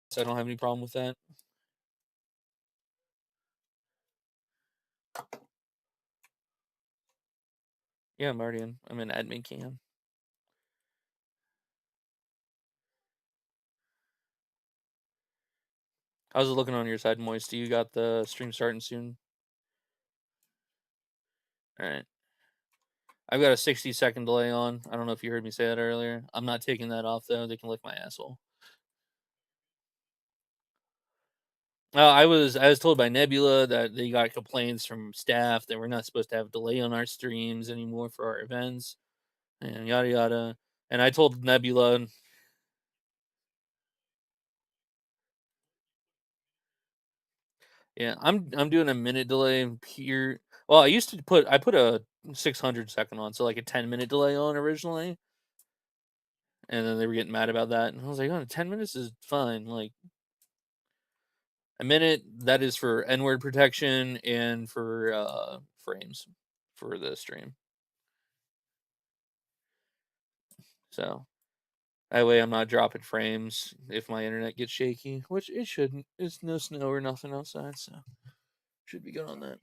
So I don't have any problem with that. Yeah, I'm already in. I'm in admin cam. I was looking on your side, Moist. You got the stream starting soon? All right. I've got a 60-second delay on. I don't know if you heard me say that earlier. I'm not taking that off though. They can lick my asshole. I was told by Nebula that they got complaints from staff that we're not supposed to have delay on our streams anymore for our events, and yada yada. And I told Nebula, yeah, I'm doing a minute delay here. Well, I put a 600-second on, so like a 10-minute delay on originally, and then they were getting mad about that, and I was like, oh, 10 minutes is fine. Like a minute, that is for N-word protection and for frames for the stream. So that way I'm not dropping frames if my internet gets shaky, which it shouldn't. It's no snow or nothing outside, so should be good on that.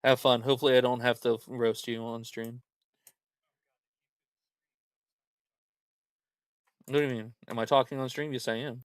Have fun. Hopefully I don't have to roast you on stream. What do you mean? Am I talking on stream? Yes, I am.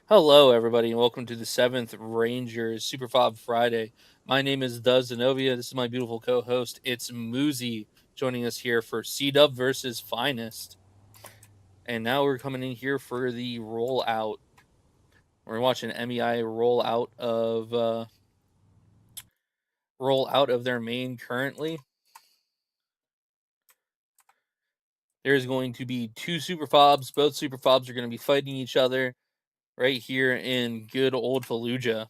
Hello, everybody, and welcome to the 7th Rangers Super Fob Friday. My name is The Zenobia. This is my beautiful co host. It's Moozy joining us here for CDUB versus Finest. And now we're coming in here for the rollout. We're watching MEI roll out of their main currently. There's going to be two Super Fobs. Both Super Fobs are going to be fighting each other right here in good old Fallujah.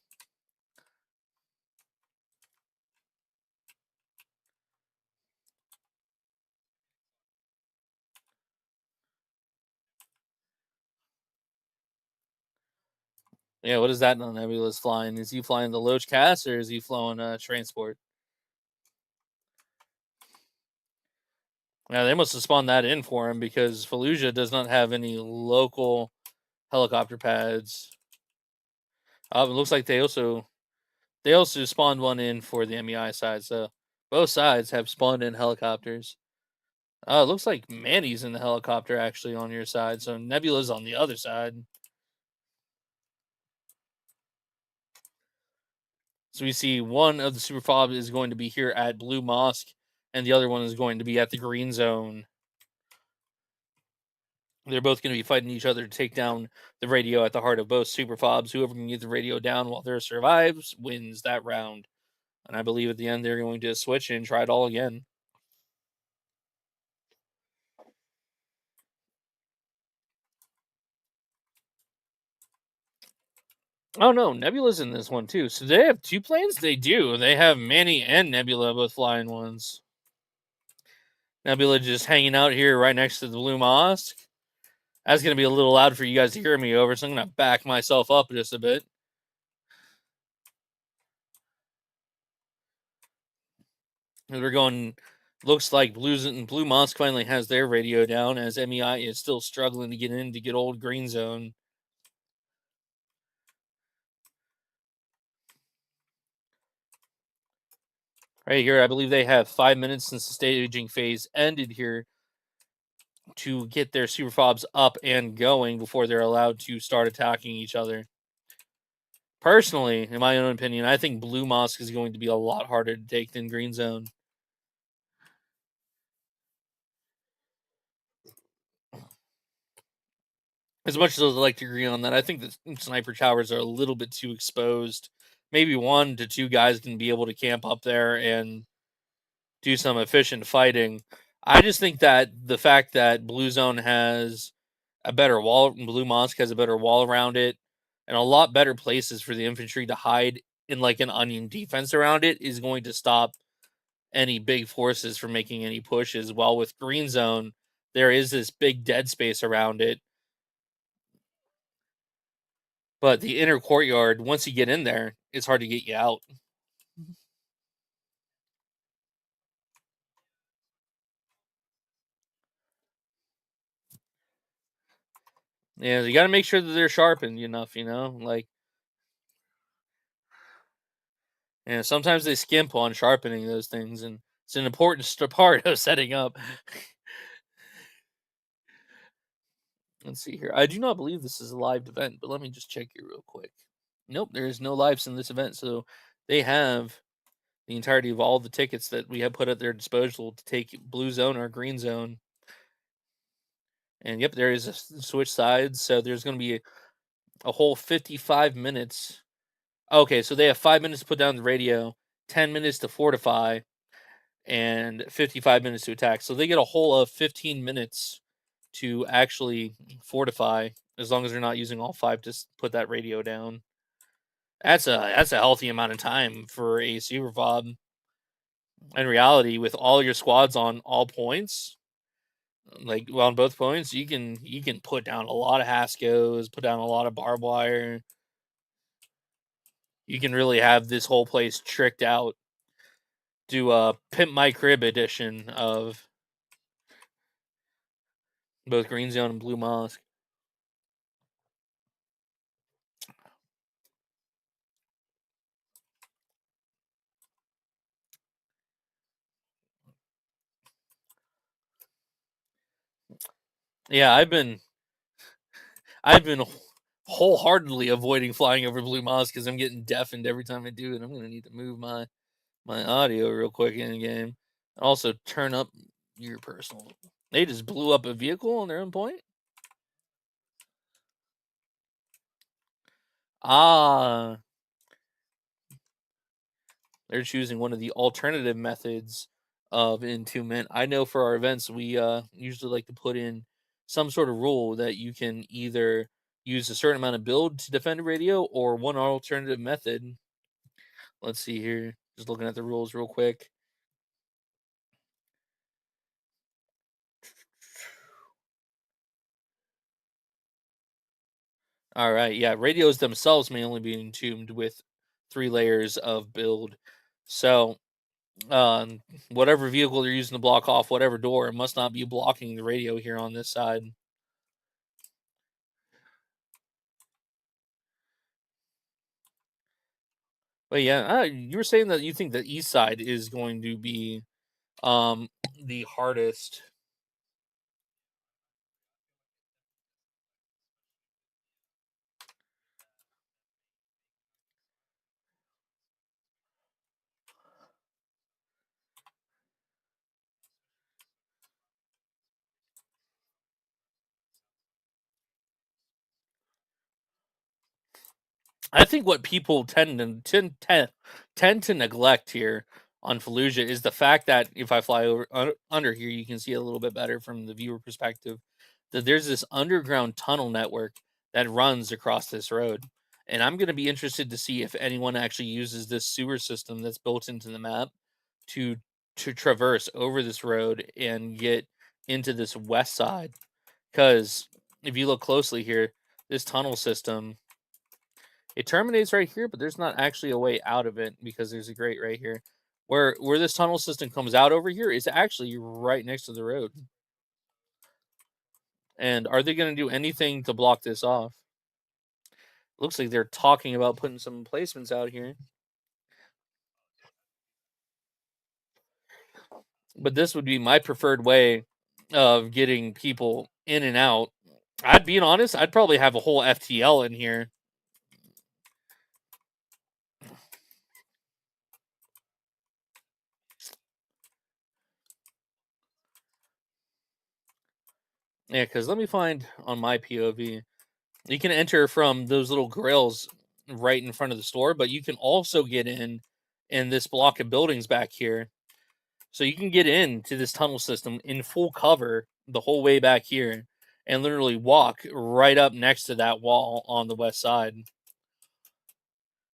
Yeah, what is that Nebula's flying? Is he flying the Loach Cast or is he flying transport? Yeah, they must have spawned that in for him because Fallujah does not have any local helicopter pads. It looks like they also spawned one in for the MEI side, so both sides have spawned in helicopters. It looks like Manny's in the helicopter actually on your side, so Nebula's on the other side. So we see one of the Super Fob is going to be here at Blue Mosque, and the other one is going to be at the Green Zone. They're both going to be fighting each other to take down the radio at the heart of both Super Fobs. Whoever can get the radio down while there survives wins that round. And I believe at the end they're going to switch and try it all again. Oh no, Nebula's in this one too. So they have two planes? They do. They have Manny and Nebula both flying ones. Nebula just hanging out here right next to the Blue Mosque. That's going to be a little loud for you guys to hear me over, so I'm going to back myself up just a bit. We're going. Looks like Blue Mosque finally has their radio down, as MEI is still struggling to get in to get old Green Zone. Right here, I believe they have 5 minutes since the staging phase ended here to get their Super Fobs up and going before they're allowed to start attacking each other. Personally, in my own opinion, I think Blue Mosque is going to be a lot harder to take than Green Zone. As much as I'd like to agree on that, I think the sniper towers are a little bit too exposed. Maybe 1 to 2 guys can be able to camp up there and do some efficient fighting. I just think that the fact that Blue Zone has a better wall, Blue Mosque has a better wall around it, and a lot better places for the infantry to hide in like an onion defense around it is going to stop any big forces from making any pushes. While with Green Zone, there is this big dead space around it. But the inner courtyard, once you get in there, it's hard to get you out. Yeah, you got to make sure that they're sharpened enough, like, and sometimes they skimp on sharpening those things, and it's an important part of setting up. Let's see here. I do not believe this is a live event, but let me just check here real quick. Nope, there is no lives in this event, so they have the entirety of all the tickets that we have put at their disposal to take Blue Zone or Green Zone. And yep, there is a switch sides, so there's going to be a whole 55 minutes. Okay, so they have 5 minutes to put down the radio, 10 minutes to fortify, and 55 minutes to attack. So they get a whole of 15 minutes to actually fortify, as long as they're not using all 5 to put that radio down. That's a healthy amount of time for a super fob. In reality, with all your squads on all points, like well, on both points, you can put down a lot of Hascos, put down a lot of barbed wire. You can really have this whole place tricked out. Do a Pimp My Crib edition of both Green Zone and Blue Mosque. Yeah, I've been wholeheartedly avoiding flying over blue moss because I'm getting deafened every time I do it. I'm gonna need to move my audio real quick in game. Also, turn up your personal. They just blew up a vehicle on their own point. Ah, they're choosing one of the alternative methods of entombment. I know for our events, we usually like to put in some sort of rule that you can either use a certain amount of build to defend a radio or one alternative method. Let's see here. Just looking at the rules real quick. All right, yeah, radios themselves may only be entombed with 3 layers of build. So, whatever vehicle they're using to block off whatever door, it must not be blocking the radio here on this side. But yeah, you were saying that you think the east side is going to be um the hardest. I think what people tend to neglect here on Fallujah is the fact that if I fly over under here, you can see a little bit better from the viewer perspective. That there's this underground tunnel network that runs across this road, and I'm going to be interested to see if anyone actually uses this sewer system that's built into the map to traverse over this road and get into this west side. Because if you look closely here, this tunnel system, it terminates right here, but there's not actually a way out of it because there's a grate right here. Where this tunnel system comes out over here is actually right next to the road. And are they going to do anything to block this off? Looks like they're talking about putting some placements out here. But this would be my preferred way of getting people in and out. I'd be honest, I'd probably have a whole FTL in here. Yeah, because let me find on my POV. You can enter from those little grills right in front of the store, but you can also get in this block of buildings back here. So you can get into this tunnel system in full cover the whole way back here and literally walk right up next to that wall on the west side.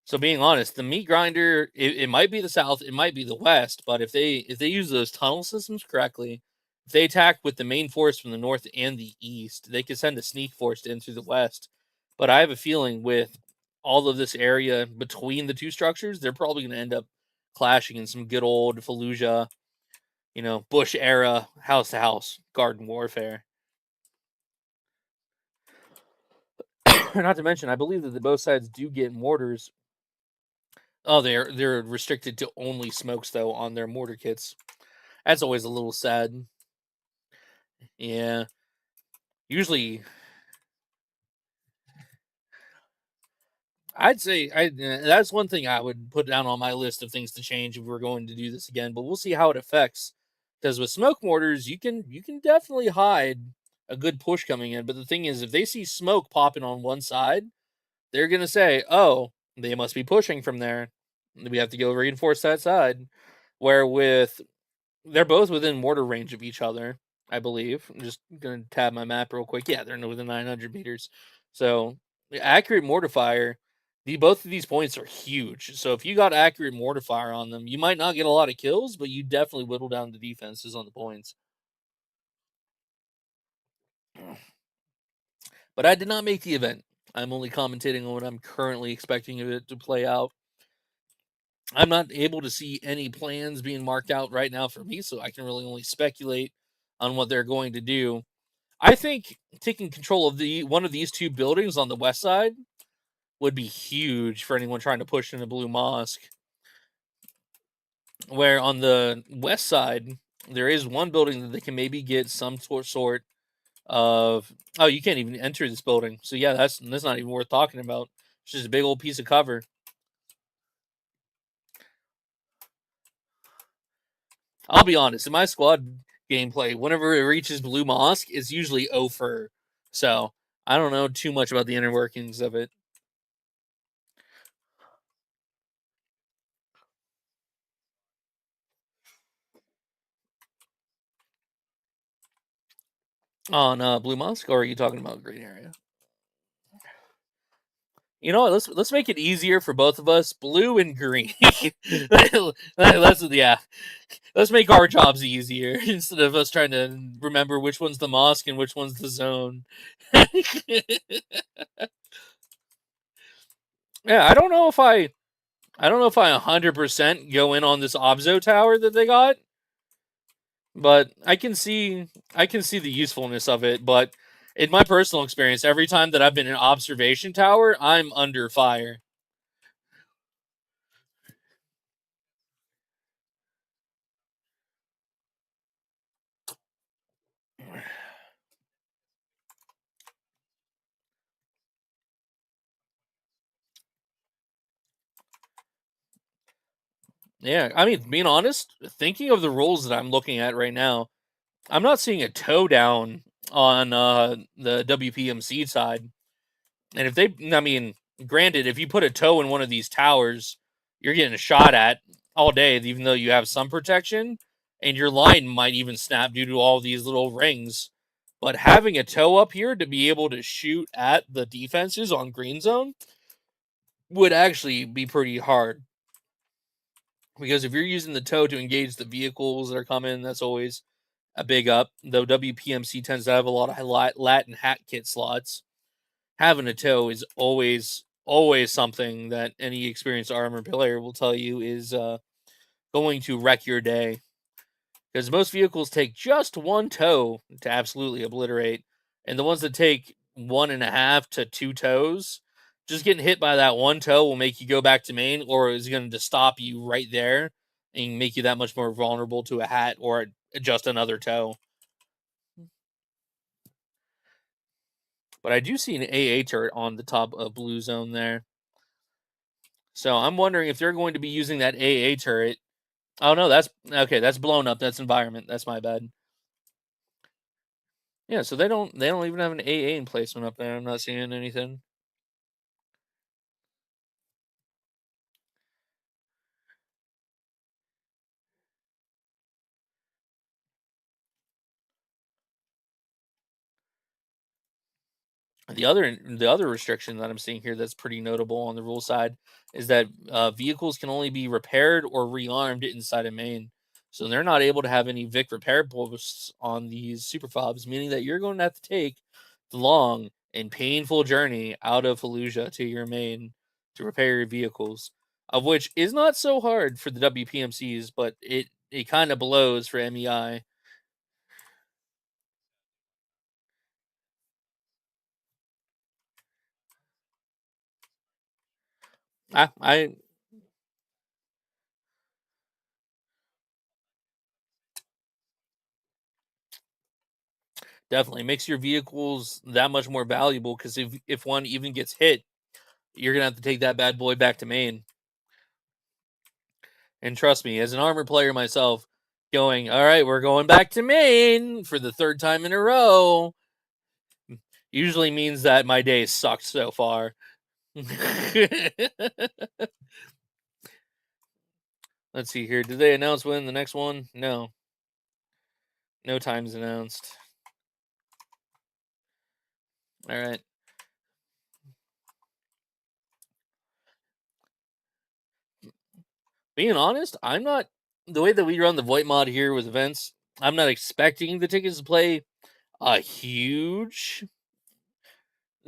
So being honest, the meat grinder, it might be the south, it might be the west, but if they use those tunnel systems correctly, if they attack with the main force from the north and the east, they could send a sneak force in through the west. But I have a feeling with all of this area between the two structures, they're probably going to end up clashing in some good old Fallujah, Bush era house to house garden warfare. Not to mention, I believe that both sides do get mortars. Oh, they're restricted to only smokes though on their mortar kits. That's always a little sad. Yeah. Usually, I'd say that's one thing I would put down on my list of things to change if we're going to do this again. But we'll see how it affects. Because with smoke mortars, you can definitely hide a good push coming in. But the thing is, if they see smoke popping on one side, they're gonna say, "Oh, they must be pushing from there. We have to go reinforce that side." Where with they're both within mortar range of each other, I believe. I'm just gonna tab my map real quick. Yeah, they're within 900 meters. So accurate mortar fire. Both of these points are huge. So if you got accurate mortar fire on them, you might not get a lot of kills, but you definitely whittle down the defenses on the points. But I did not make the event. I'm only commentating on what I'm currently expecting of it to play out. I'm not able to see any plans being marked out right now for me, so I can really only speculate on what they're going to do. I think taking control of the one of these two buildings on the west side would be huge for anyone trying to push into Blue Mosque. Where on the west side, there is one building that they can maybe get some sort of you can't even enter this building. So yeah, that's not even worth talking about. It's just a big old piece of cover. I'll be honest, in my squad gameplay, whenever it reaches Blue Mosque, it's usually over. So I don't know too much about the inner workings of it. On Blue Mosque, or are you talking about Green Area? You know what? Let's make it easier for both of us. Blue and green. Let's yeah. Let's make our jobs easier instead of us trying to remember which one's the mosque and which one's the zone. Yeah, I don't know if I 100% go in on this Obzo tower that they got, but I can see the usefulness of it. But in my personal experience, every time that I've been in an observation tower, I'm under fire. Yeah, I mean, being honest, thinking of the rules that I'm looking at right now, I'm not seeing a toe down on the WPMC side. And if they, I mean, granted, if you put a toe in one of these towers, you're getting a shot at all day, even though you have some protection, and your line might even snap due to all these little rings. But having a toe up here to be able to shoot at the defenses on green zone would actually be pretty hard. Because if you're using the toe to engage the vehicles that are coming, that's always a big up. Though WPMC tends to have a lot of Latin hat kit slots, having a toe is always something that any experienced armor player will tell you is going to wreck your day. Because most vehicles take just one toe to absolutely obliterate, and the ones that take 1.5 to 2 toes, just getting hit by that one toe will make you go back to main, or is going to stop you right there and make you that much more vulnerable to a hat or just another toe. But I do see an AA turret on the top of blue zone there. So I'm wondering if they're going to be using that AA turret. Oh no, that's okay. That's blown up. That's environment. That's my bad. Yeah, so they don't even have an AA emplacement up there. I'm not seeing anything. The other restriction that I'm seeing here that's pretty notable on the rule side is that vehicles can only be repaired or rearmed inside a main. So they're not able to have any Vic repair posts on these super fobs, meaning that you're going to have to take the long and painful journey out of Fallujah to your main to repair your vehicles, of which is not so hard for the WPMCs, but it kind of blows for MEI. I definitely makes your vehicles that much more valuable because if one even gets hit, you're gonna have to take that bad boy back to main. And trust me, as an armor player myself, going, all right, we're going back to main for the third time in a row usually means that my day sucked so far. Let's see here. Did they announce when the next one? No. No time's announced. All right. Being honest, I'm not the way that we run the Void mod here with events. I'm not expecting the tickets to play a huge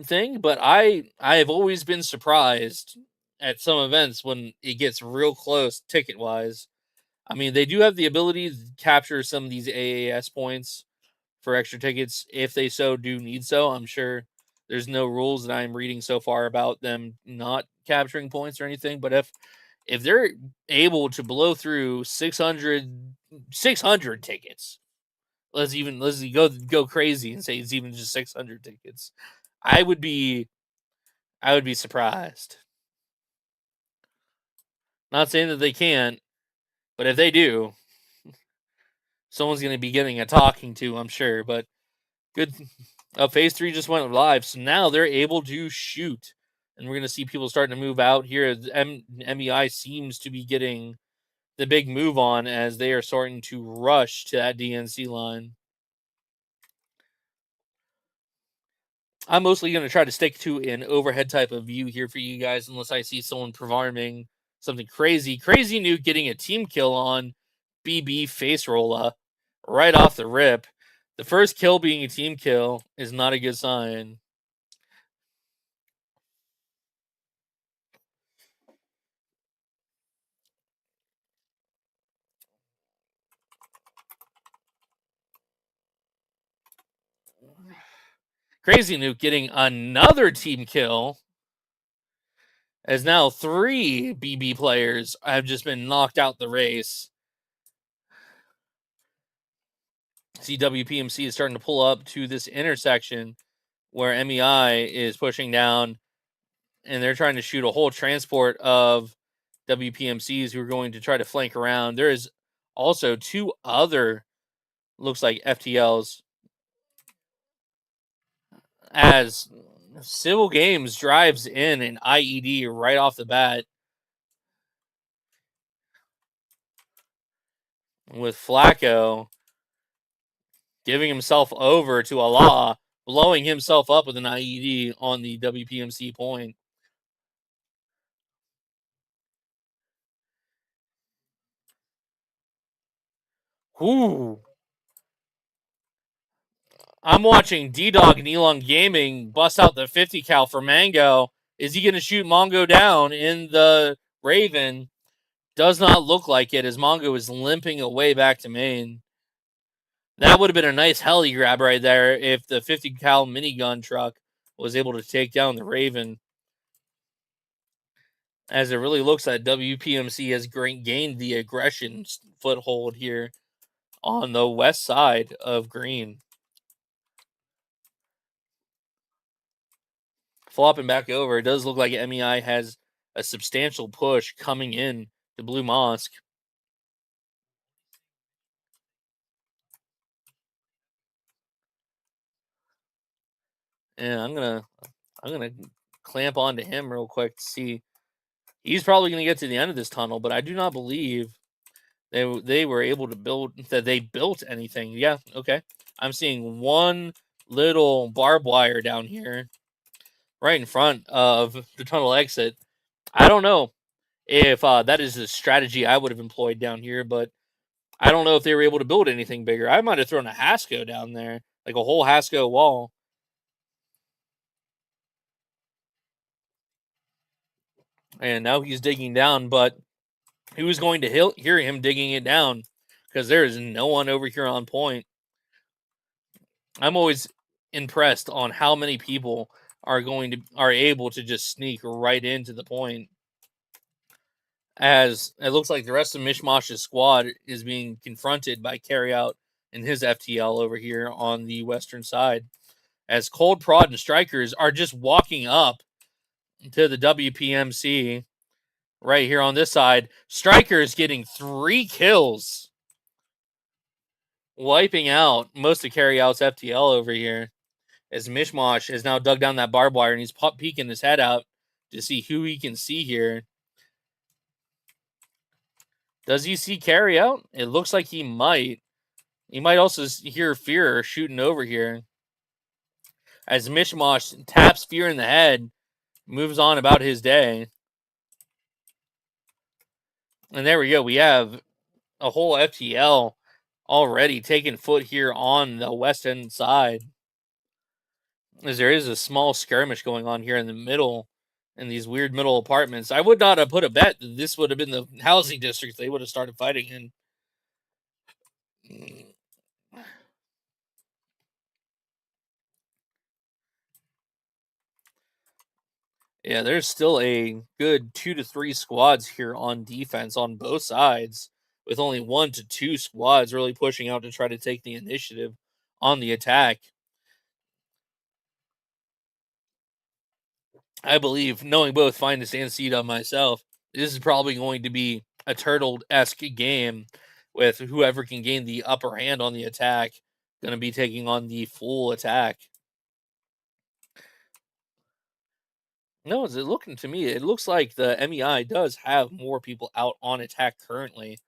thing, but I have always been surprised at some events when it gets real close ticket wise. I mean, they do have the ability to capture some of these AAS points for extra tickets if they so do need so. I'm sure there's no rules that I'm reading so far about them not capturing points or anything, but if they're able to blow through 600 tickets let's go crazy and say it's even just 600 tickets. I would be surprised. Not saying that they can't, but if they do, someone's going to be getting a talking to, I'm sure. But good. Phase 3 just went live, so now they're able to shoot, and we're going to see people starting to move out here. MEI seems to be getting the big move on as they are starting to rush to that DNC line. I'm mostly going to try to stick to an overhead type of view here for you guys, unless I see someone performing something crazy. Crazy Nuke getting a team kill on BB Face Rolla right off the rip. The first kill being a team kill is not a good sign. Crazy Nuke getting another team kill, as now 3 BB players have just been knocked out the race. CWPMC is starting to pull up to this intersection where MEI is pushing down, and they're trying to shoot a whole transport of WPMCs who are going to try to flank around. There is also 2 other, looks like FTLs, as Civil Games drives in an IED right off the bat, with Flacco giving himself over to Allah, blowing himself up with an IED on the WPMC point. Whoo! I'm watching D-Dog and Elon Gaming bust out the 50 cal for Mango. Is he going to shoot Mongo down in the Raven? Does not look like it, as Mongo is limping away back to main. That would have been a nice heli grab right there if the 50 cal minigun truck was able to take down the Raven. As it really looks like WPMC has gained the aggression foothold here on the west side of green. Flopping back over, it does look like MEI has a substantial push coming in to Blue Mosque. And I'm gonna clamp onto him real quick to see. He's probably gonna get to the end of this tunnel, but I do not believe they were able to built anything. Yeah, okay. I'm seeing one little barbed wire down here, right in front of the tunnel exit. I don't know if that is a strategy I would have employed down here, but I don't know if they were able to build anything bigger. I might have thrown a Hasco down there, like a whole Hasco wall. And now he's digging down, but who's going to hear him digging it down? Because there is no one over here on point. I'm always impressed on how many people are able to just sneak right into the point. As it looks like the rest of Mishmash's squad is being confronted by Carryout and his FTL over here on the western side. As Cold Prod and Strikers are just walking up to the WPMC right here on this side. Strikers getting 3 kills, wiping out most of Carryout's FTL over here. As Mishmash has now dug down that barbed wire and he's peeking his head out to see who he can see here. Does he see Carryout? It looks like he might. He might also hear Fear shooting over here. As Mishmash taps Fear in the head, moves on about his day. And there we go. We have a whole FTL already taking foot here on the west end side. As there is a small skirmish going on here in the middle, in these weird middle apartments. I would not have put a bet that this would have been the housing district they would have started fighting in. Yeah, there's still a good 2 to 3 squads here on defense on both sides. with only 1 to 2 squads really pushing out to try to take the initiative on the attack. I believe, knowing both Finest and CDUB myself, this is probably going to be a turtle-esque game with whoever can gain the upper hand on the attack going to be taking on the full attack. No, is it looking to me? It looks like the MEI does have more people out on attack currently,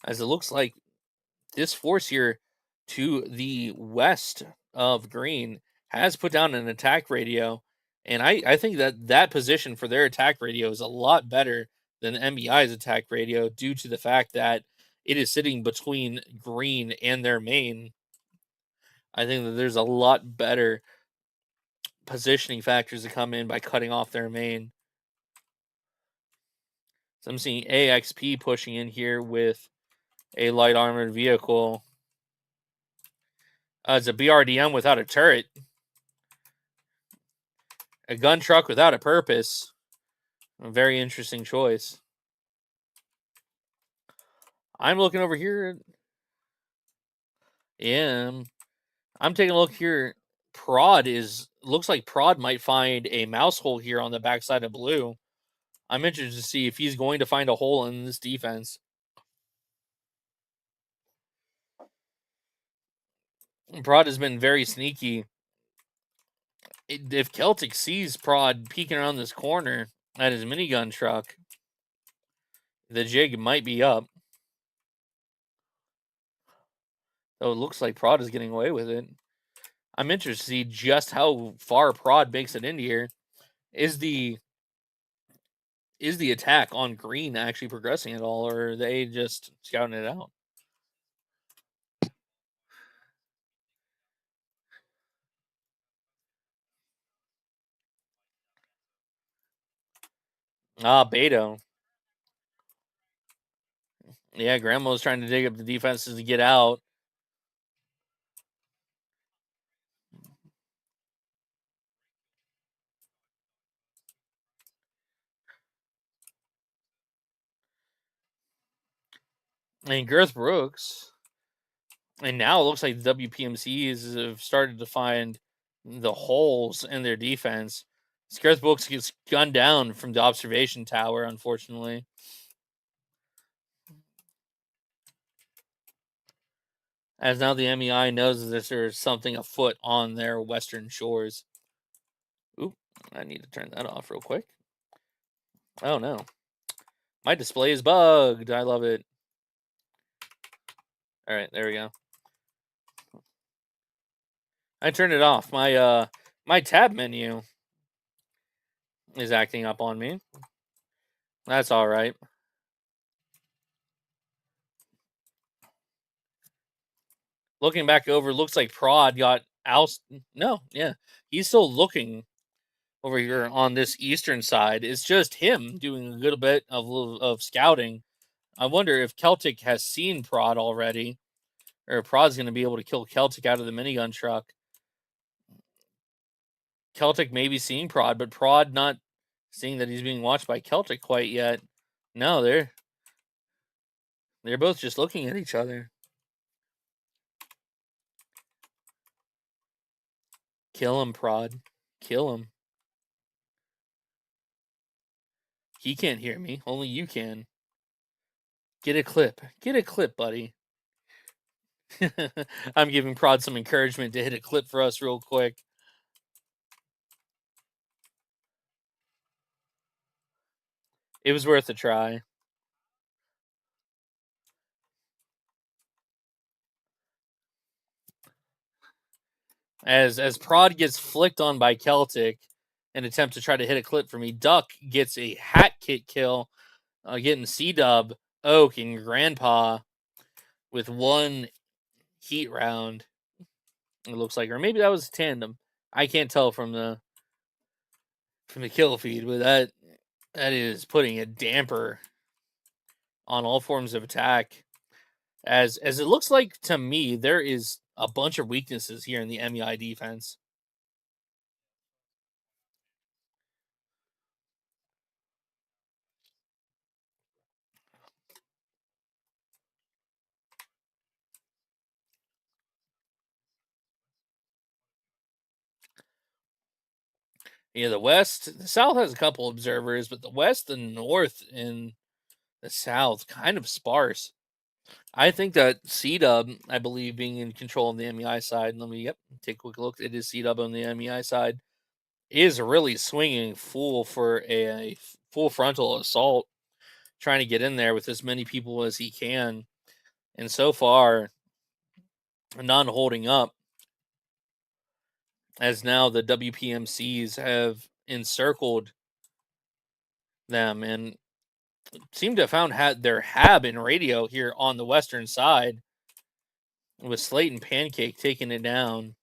as it looks like this force here to the west of green has put down an attack radio, and I think that that position for their attack radio is a lot better than the MEI's attack radio due to the fact that it is sitting between green and their main. I think that there's a lot better positioning factors to come in by cutting off their main. So I'm seeing AXP pushing in here with a light armored vehicle. It's a BRDM without a turret. A gun truck without a purpose. A very interesting choice. I'm looking over here. Yeah, I'm taking a look here. Prod looks like Prod might find a mouse hole here on the backside of blue. I'm interested to see if he's going to find a hole in this defense. Prod has been very sneaky. If Celtic sees Prod peeking around this corner at his minigun truck, the jig might be up. Though it looks like Prod is getting away with it. I'm interested to see just how far Prod makes it into here. Is the attack on green actually progressing at all, or are they just scouting it out? Beto. Yeah, Grandma's trying to dig up the defenses to get out. And Girth Brooks. And now it looks like the WPMCs have started to find the holes in their defense. Girth Brooks gets gunned down from the observation tower, unfortunately. As now the MEI knows that there's something afoot on their western shores. Oop, I need to turn that off real quick. Oh no. My display is bugged. I love it. All right, there we go. I turned it off. My tab menu is acting up on me. That's all right. Looking back over, looks like Prod got ousted. No, yeah, he's still looking over here on this eastern side. It's just him doing a little bit of scouting. I wonder if Celtic has seen Prod already, or if Prod's going to be able to kill Celtic out of the minigun truck. Celtic may be seeing Prod, but Prod not seeing that he's being watched by Celtic quite yet. No, they're both just looking at each other. Kill him, Prod. Kill him. He can't hear me. Only you can. Get a clip. Get a clip, buddy. I'm giving Prod some encouragement to hit a clip for us real quick. It was worth a try. As Prod gets flicked on by Celtic, an attempt to try to hit a clip for me, Duck gets a hat kick kill, getting CDUB, Oak, and Grandpa with one heat round. It looks like, or maybe that was tandem. I can't tell from the kill feed, but that is putting a damper on all forms of attack. As it looks like to me, there is a bunch of weaknesses here in the MEI defense. Yeah, the South has a couple observers, but the West, the North, and the South kind of sparse. I think that CDUB, I believe, being in control on the MEI side. Let me take a quick look. It is CDUB on the MEI side is really swinging full for a full frontal assault, trying to get in there with as many people as he can. And so far, not holding up, as now the WPMCs have encircled them and seem to have found their hab in radio here on the western side, with Slate and Pancake taking it down.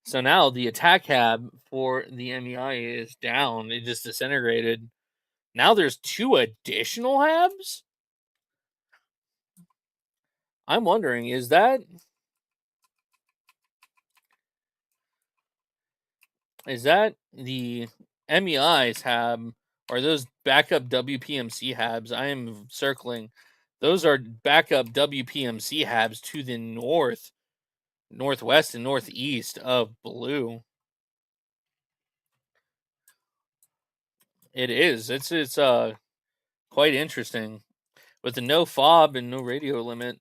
So now the attack hab for the MEI is down. It just disintegrated. Now there's 2 additional habs? I'm wondering, is that the MEI's hab or those backup WPMC habs? I am circling. Those are backup WPMC habs to the north, northwest, and northeast of blue. It is. It's quite interesting. With the no fob and no radio limit.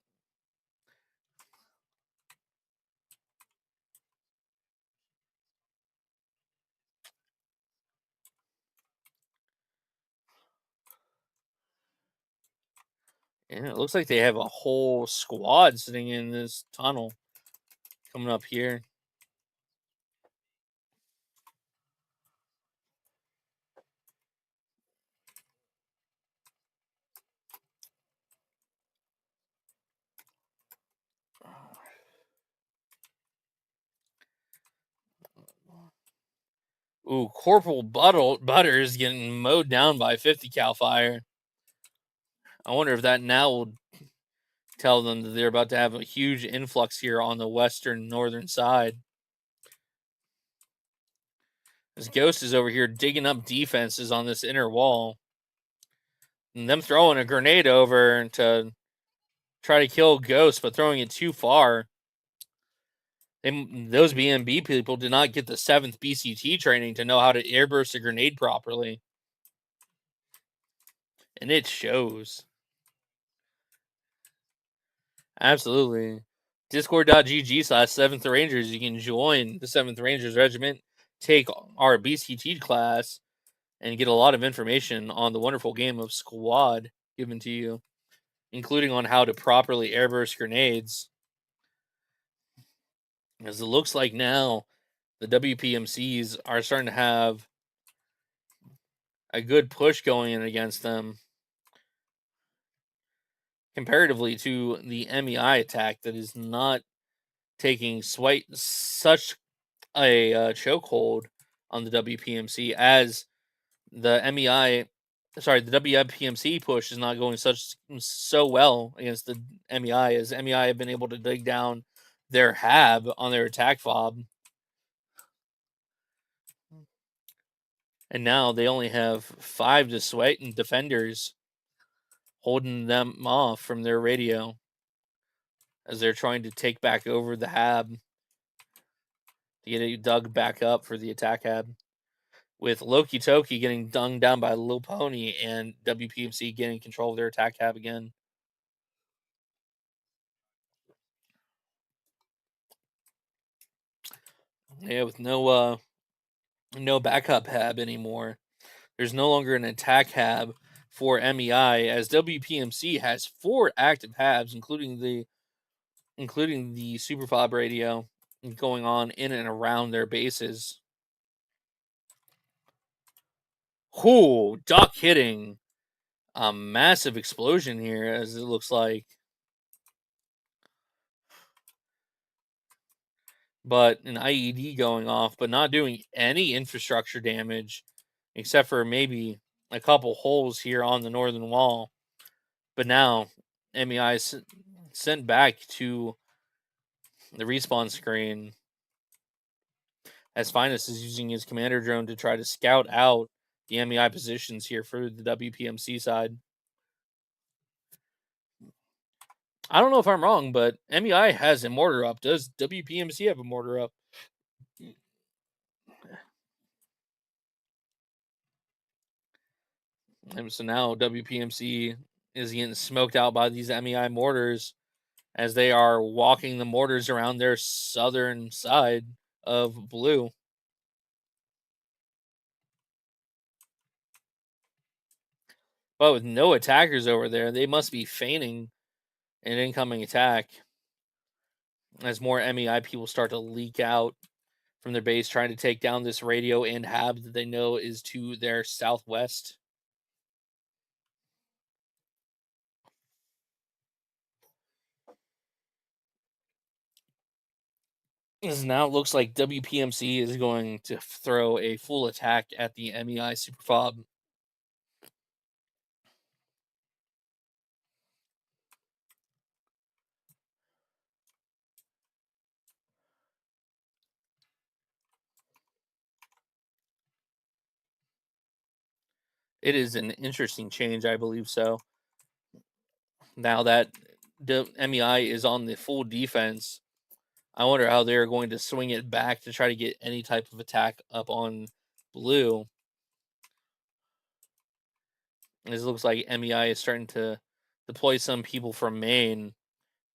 And it looks like they have a whole squad sitting in this tunnel coming up here. Ooh, Corporal Butters getting mowed down by 50 cal fire. I wonder if that now will tell them that they're about to have a huge influx here on the western northern side. This Ghost is over here digging up defenses on this inner wall. And them throwing a grenade over to try to kill Ghost, but throwing it too far. Those BMB people did not get the 7th BCT training to know how to airburst a grenade properly. And it shows. Absolutely. Discord.gg/7th Rangers. You can join the 7th Rangers Regiment, take our BCT class, and get a lot of information on the wonderful game of Squad given to you, including on how to properly airburst grenades. As it looks like now, the WPMCs are starting to have a good push going in against them comparatively to the MEI attack that is not taking such a chokehold on the WPMC as the WPMC push is not going so well against the MEI, as MEI have been able to dig down their hab on their attack fob. And now they only have 5 dissuading defenders holding them off from their radio as they're trying to take back over the hab to get it dug back up for the attack hab. With Loki Toki getting dunged down by Lil Pony and WPMC getting control of their attack hab again. Yeah, with no backup hab anymore. There's no longer an attack hab for MEI, as WPMC has 4 active habs, including the super fob radio going on in and around their bases. Whoo, duck hitting a massive explosion here, as it looks like. But an IED going off, but not doing any infrastructure damage, except for maybe a couple holes here on the northern wall. But now MEI is sent back to the respawn screen, as Finest is using his commander drone to try to scout out the MEI positions here for the WPMC side. I don't know if I'm wrong, but MEI has a mortar up. Does WPMC have a mortar up? And so now WPMC is getting smoked out by these MEI mortars as they are walking the mortars around their southern side of blue. But with no attackers over there, they must be feigning an incoming attack as more MEI people start to leak out from their base trying to take down this radio and hab that they know is to their southwest. As now it looks like WPMC is going to throw a full attack at the MEI Super Fob. It is an interesting change, I believe so. Now that the MEI is on the full defense, I wonder how they're going to swing it back to try to get any type of attack up on blue. It looks like MEI is starting to deploy some people from Maine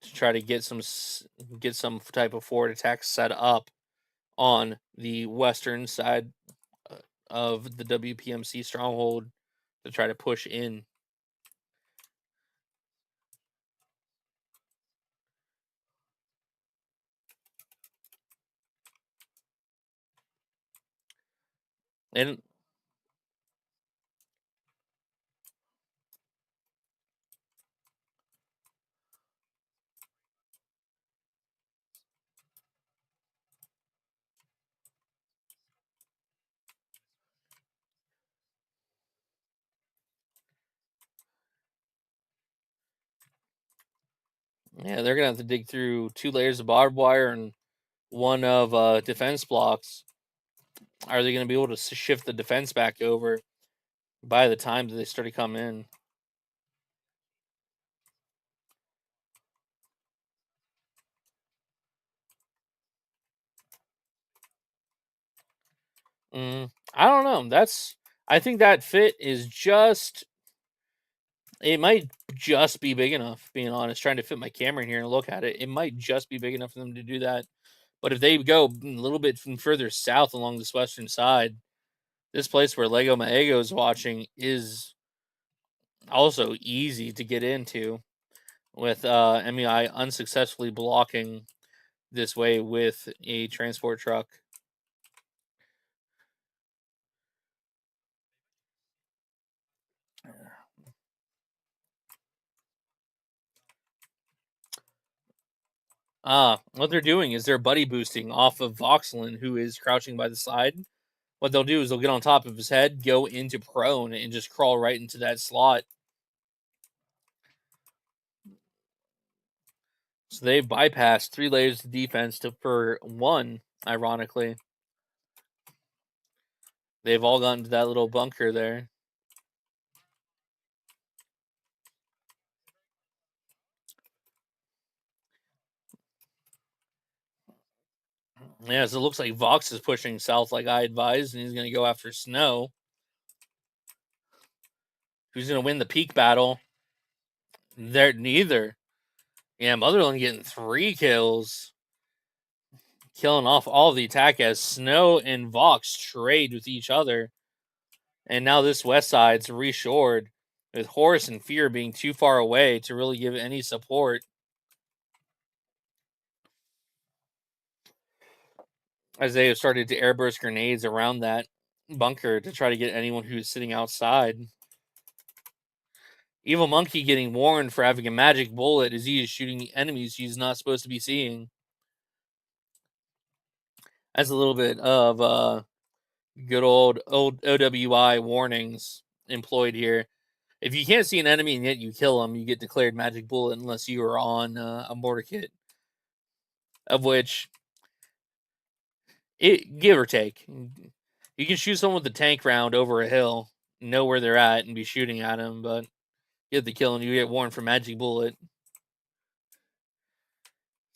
to try to get some type of forward attack set up on the western side of the WPMC stronghold to try to push in. And yeah, they're gonna have to dig through 2 layers of barbed wire and one of defense blocks. Are they gonna be able to shift the defense back over by the time that they start to come in? I don't know. I think that fit is just. It might just be big enough. Being honest, trying to fit my camera in here and look at it, it might just be big enough for them to do that. But if they go a little bit further south along this western side, this place where Lego Maego is watching is also easy to get into with MEI unsuccessfully blocking this way with a transport truck. What they're doing is they're buddy boosting off of Voxelin, who is crouching by the side. What they'll do is they'll get on top of his head, go into prone, and just crawl right into that slot. So they bypassed 3 layers of defense for one, ironically. They've all gotten to that little bunker there. Yeah, so it looks like Vox is pushing south like I advised, and he's going to go after Snow. Who's going to win the peak battle? They're neither. Yeah, Motherland getting 3 kills. Killing off all the attack as Snow and Vox trade with each other. And now this west side's reshored, with Horus and Fear being too far away to really give any support. As they have started to airburst grenades around that bunker to try to get anyone who's sitting outside. Evil Monkey getting warned for having a magic bullet as he is shooting enemies he's not supposed to be seeing. That's a little bit of good old OWI warnings employed here. If you can't see an enemy and yet you kill them, you get declared magic bullet unless you are on a mortar kit. Of which, it give or take, you can shoot someone with a tank round over a hill, know where they're at, and be shooting at them, but you get the kill and you get warned for magic bullet.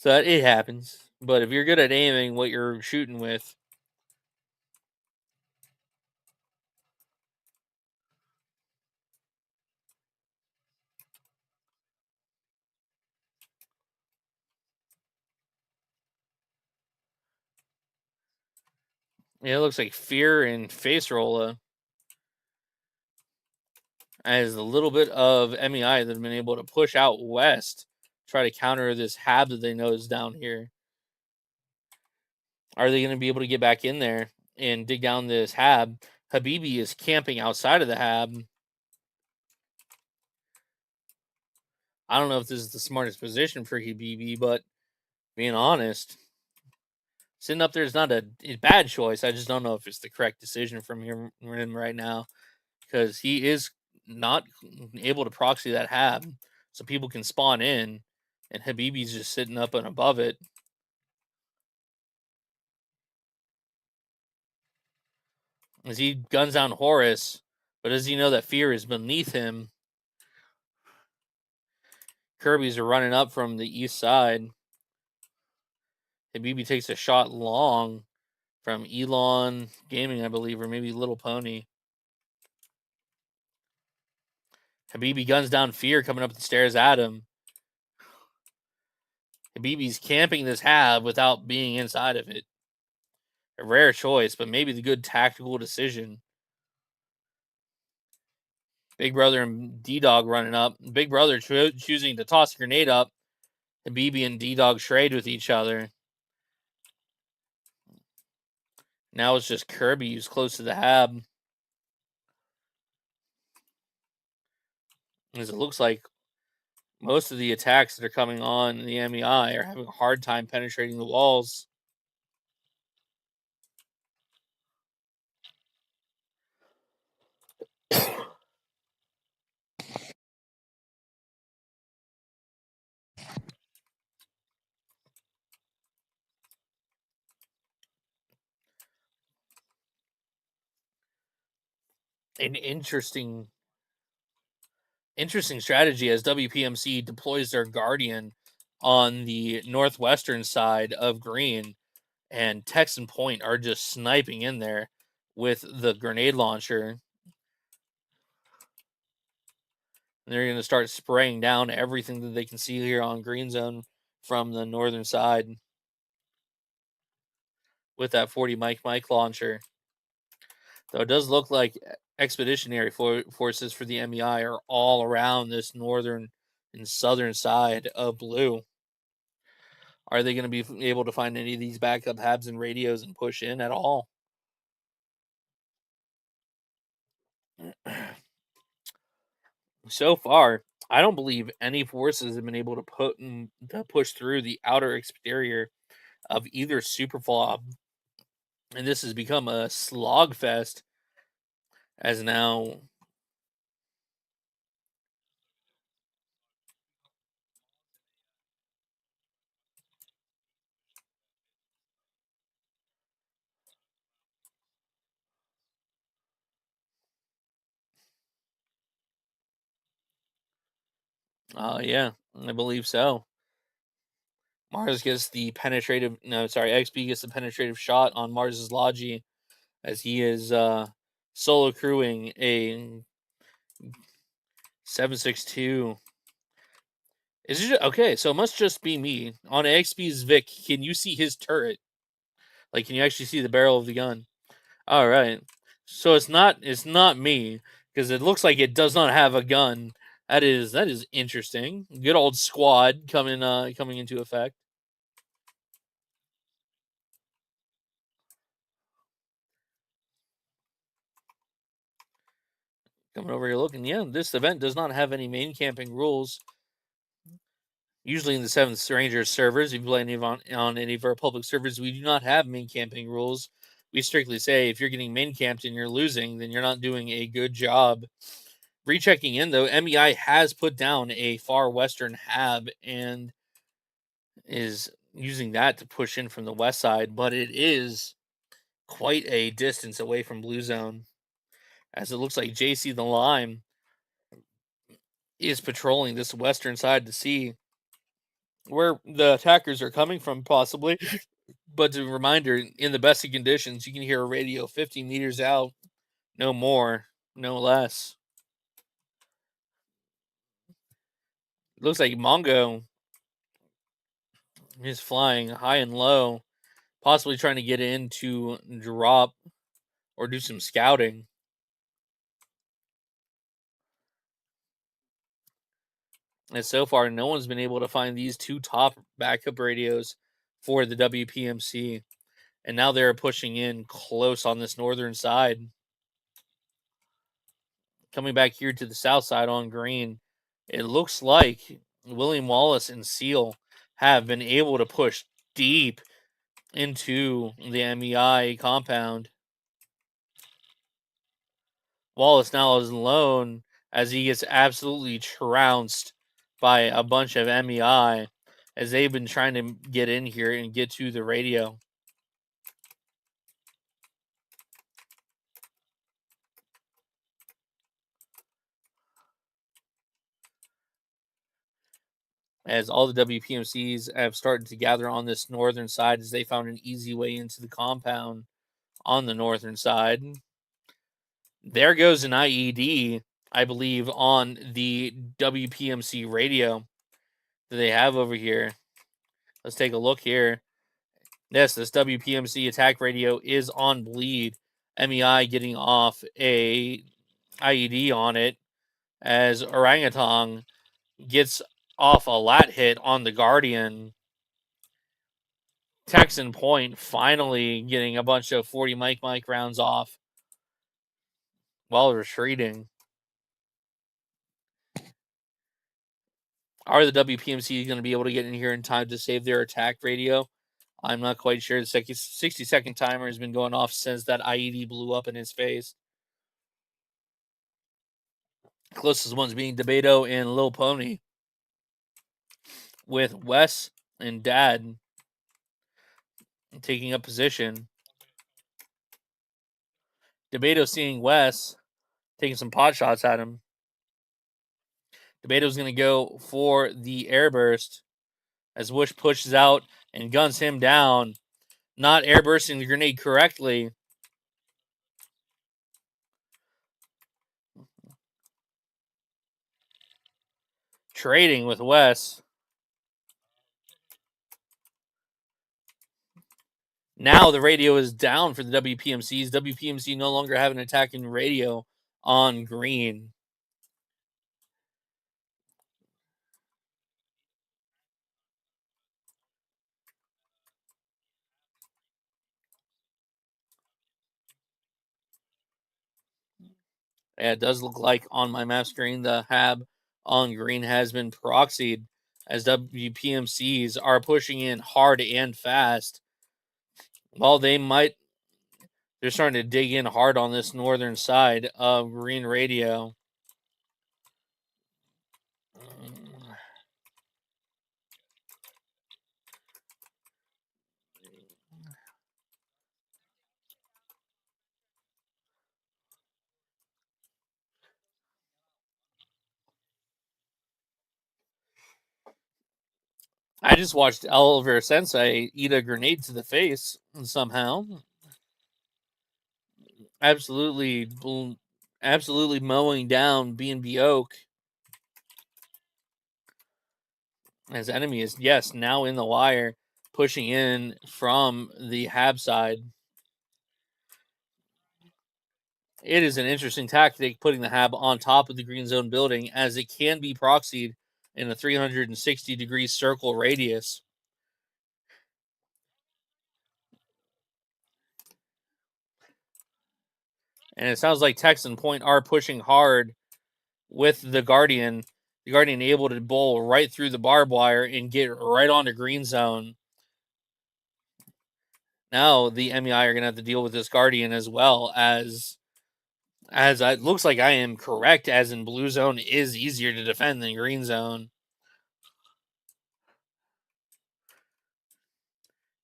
So it happens. But if you're good at aiming what you're shooting with, it looks like Fear and Face Rolla as a little bit of MEI that have been able to push out west, try to counter this hab that they know is down here. Are they going to be able to get back in there and dig down this hab? Habibi is camping outside of the hab. I don't know if this is the smartest position for Habibi, but being honest, sitting up there is not a bad choice. I just don't know if it's the correct decision from him right now, because he is not able to proxy that hab, so people can spawn in, and Habibi's just sitting up and above it. As he guns down Horus, but does he know that Fear is beneath him? Kirby's are running up from the east side. Habibi takes a shot long from Elon Gaming, I believe, or maybe Little Pony. Habibi guns down Fear coming up the stairs at him. Habibi's camping this hab without being inside of it. A rare choice, but maybe the good tactical decision. Big Brother and D-Dog running up. Big Brother choosing to toss a grenade up. Habibi and D-Dog trade with each other. Now it's just Kirby who's close to the hab. As it looks like most of the attacks that are coming on in the MEI are having a hard time penetrating the walls. An interesting strategy as WPMC deploys their Guardian on the northwestern side of green, and Tex and Point are just sniping in there with the grenade launcher. And they're going to start spraying down everything that they can see here on green zone from the northern side with that 40 Mike launcher. Though it does look like expeditionary forces for the MEI are all around this northern and southern side of blue. Are they going to be able to find any of these backup habs and radios and push in at all? So far, I don't believe any forces have been able to push through the outer exterior of either Superflob, and this has become a slog fest. As now, yeah, I believe so. Mars gets the penetrative. No, sorry, XB gets the penetrative shot on Mars's Logi as he is solo crewing a 762. Is it okay? So it must just be me on XB's Vic. Can you see his turret? Like, can you actually see the barrel of the gun? All right. So it's not me because it looks like it does not have a gun. That is interesting. Good old squad coming into effect. Coming over here looking. Yeah, this event does not have any main camping rules. Usually in the 7th Rangers servers, if you play on any of our public servers, we do not have main camping rules. We strictly say if you're getting main camped and you're losing, then you're not doing a good job. Rechecking in though, MEI has put down a far western hab and is using that to push in from the west side, but it is quite a distance away from blue zone, as it looks like JC the Lime is patrolling this western side to see where the attackers are coming from, possibly. But a reminder, in the best of conditions, you can hear a radio 50 meters out, no more, no less. It looks like Mongo is flying high and low, possibly trying to get in to drop or do some scouting. And so far, no one's been able to find these two top backup radios for the WPMC. And now they're pushing in close on this northern side. Coming back here to the south side on green, it looks like William Wallace and Seal have been able to push deep into the MEI compound. Wallace now is alone as he gets absolutely trounced by a bunch of MEI as they've been trying to get in here and get to the radio. As all the WPMCs have started to gather on this northern side as they found an easy way into the compound on the northern side. There goes an IED, I believe, on the WPMC radio that they have over here. Let's take a look here. Yes, this WPMC attack radio is on bleed. MEI getting off a IED on it as Orangutan gets off a lat hit on the Guardian. Texan Point finally getting a bunch of 40 Mike rounds off while retreating. Are the WPMC going to be able to get in here in time to save their attack radio? I'm not quite sure. The 60-second timer has been going off since that IED blew up in his face. Closest ones being Debato and Lil Pony, with Wes and Dad taking up position. Debato seeing Wes, taking some pot shots at him. Debato's going to go for the airburst as Wish pushes out and guns him down. Not airbursting the grenade correctly. Trading with Wes. Now the radio is down for the WPMCs. WPMC no longer have an attacking radio on green. And it does look like on my map screen the HAB on green has been proxied as WPMCs are pushing in hard and fast. While they're starting to dig in hard on this northern side of green radio. I just watched Oliver Sensei eat a grenade to the face somehow. Absolutely mowing down B&B Oak. His enemy is, yes, now in the wire, pushing in from the HAB side. It is an interesting tactic putting the HAB on top of the green zone building as it can be proxied in a 360-degree circle radius. And it sounds like Texan Point are pushing hard with the Guardian. The Guardian able to bowl right through the barbed wire and get right onto green zone. Now the MEI are going to have to deal with this Guardian as well as it looks like I am correct, as in blue zone is easier to defend than green zone.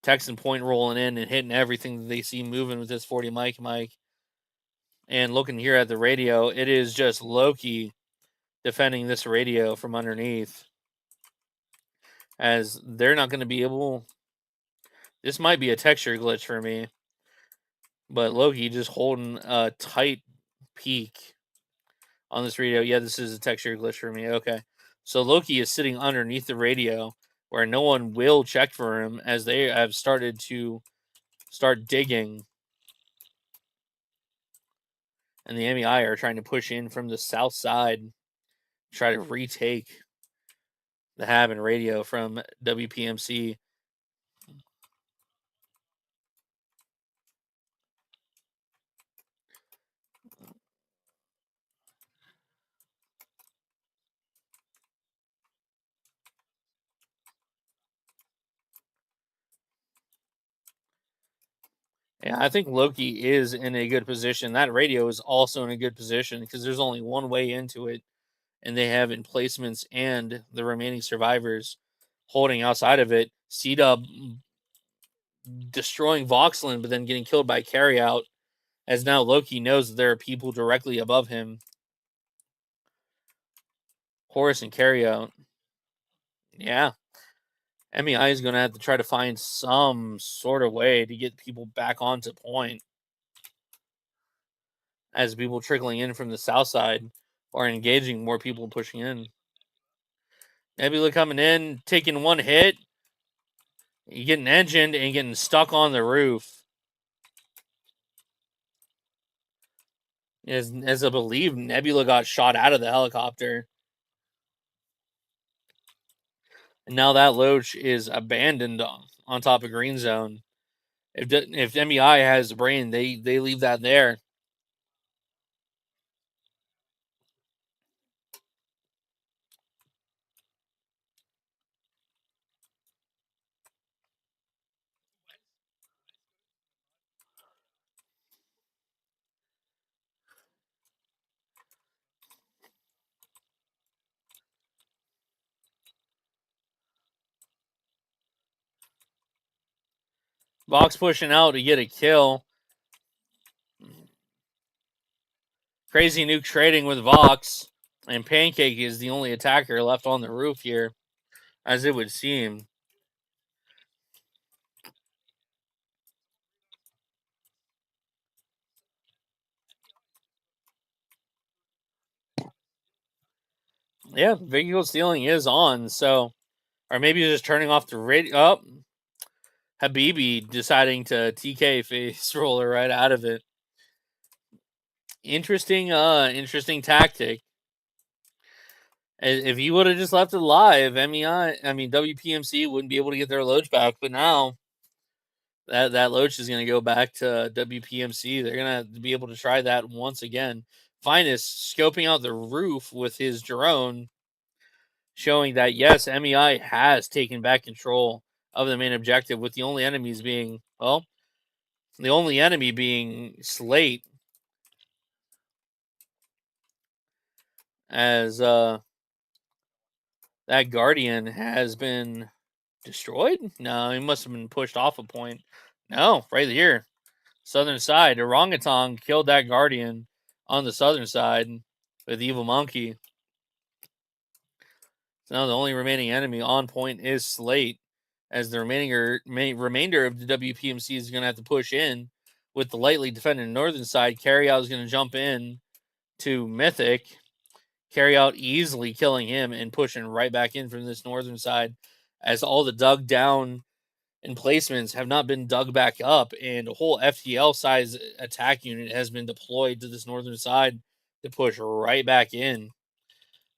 Texan Point rolling in and hitting everything that they see moving with this 40 Mike. And looking here at the radio, it is just Loki defending this radio from underneath. as they're not going to be able. This might be a texture glitch for me, but Loki just holding a tight peak on this radio. Yeah, this is a texture glitch for me. Okay. So Loki is sitting underneath the radio where no one will check for him as they have started to start digging. And the MEI are trying to push in from the south side, try to retake the hab and radio from WPMC. Yeah, I think Loki is in a good position. That radio is also in a good position because there's only one way into it, and they have emplacements and the remaining survivors holding outside of it. CDUB destroying Voxland, but then getting killed by Carryout, as now Loki knows that there are people directly above him. Horus and Carryout. Yeah. MEI is going to have to try to find some sort of way to get people back onto point as people trickling in from the south side are engaging more people pushing in. Nebula coming in, taking one hit. You getting engined and getting stuck on the roof. As I believe Nebula got shot out of the helicopter. And now that Loach is abandoned on top of Green Zone. If MEI has a brain, they leave that there. Vox pushing out to get a kill. Crazy Nuke trading with Vox. And Pancake is the only attacker left on the roof here, as it would seem. Yeah, vehicle stealing is on, so. Or maybe just turning off the radio. Oh, Habibi deciding to TK face roller right out of it. Interesting tactic. If you would have just left it live, WPMC wouldn't be able to get their loach back. But now that loach is going to go back to WPMC. They're going to be able to try that once again. Finest scoping out the roof with his drone, showing that yes, MEI has taken back control of the main objective, with the only enemies being, well, the only enemy being Slate, as that Guardian has been destroyed. No, he must have been pushed off a point. No, right here, southern side. Orangutan killed that Guardian on the southern side with Evil Monkey. So now the only remaining enemy on point is Slate, as the remainder of the WPMC is going to have to push in with the lightly defended northern side. Carryout is going to jump in to Mythic. Carryout easily killing him and pushing right back in from this northern side, as all the dug down emplacements have not been dug back up, and a whole FTL size attack unit has been deployed to this northern side to push right back in.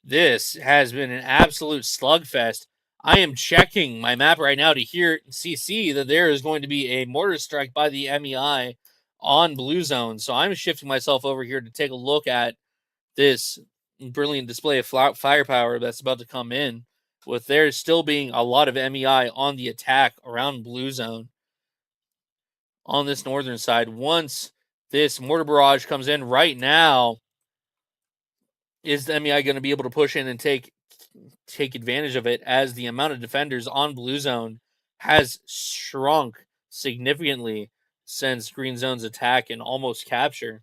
This has been an absolute slugfest. I am checking my map right now to see that there is going to be a mortar strike by the MEI on Blue Zone. So I'm shifting myself over here to take a look at this brilliant display of firepower that's about to come in, with there still being a lot of MEI on the attack around Blue Zone on this northern side. Once this mortar barrage comes in right now, is the MEI going to be able to push in and take advantage of it, as the amount of defenders on Blue Zone has shrunk significantly since Green Zone's attack and almost capture?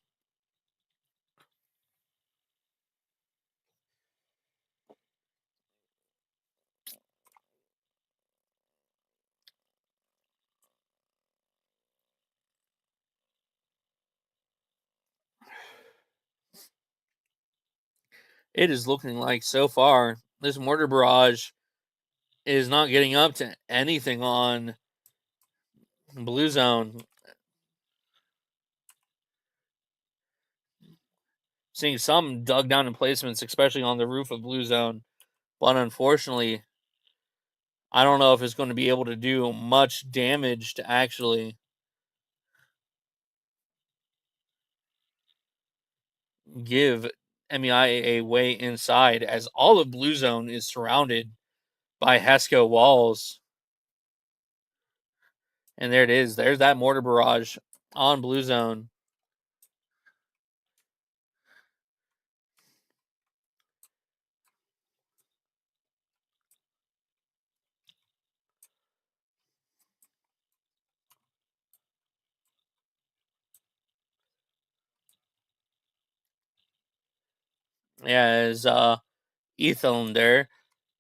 It is looking like so far this mortar barrage is not getting up to anything on blue zone. Seeing some dug down emplacements, especially on the roof of blue zone, but unfortunately, I don't know if it's going to be able to do much damage to actually give MEI a way inside, as all of blue zone is surrounded by Hesco walls. And there it is. There's that mortar barrage on blue zone. Yeah, as Etheln there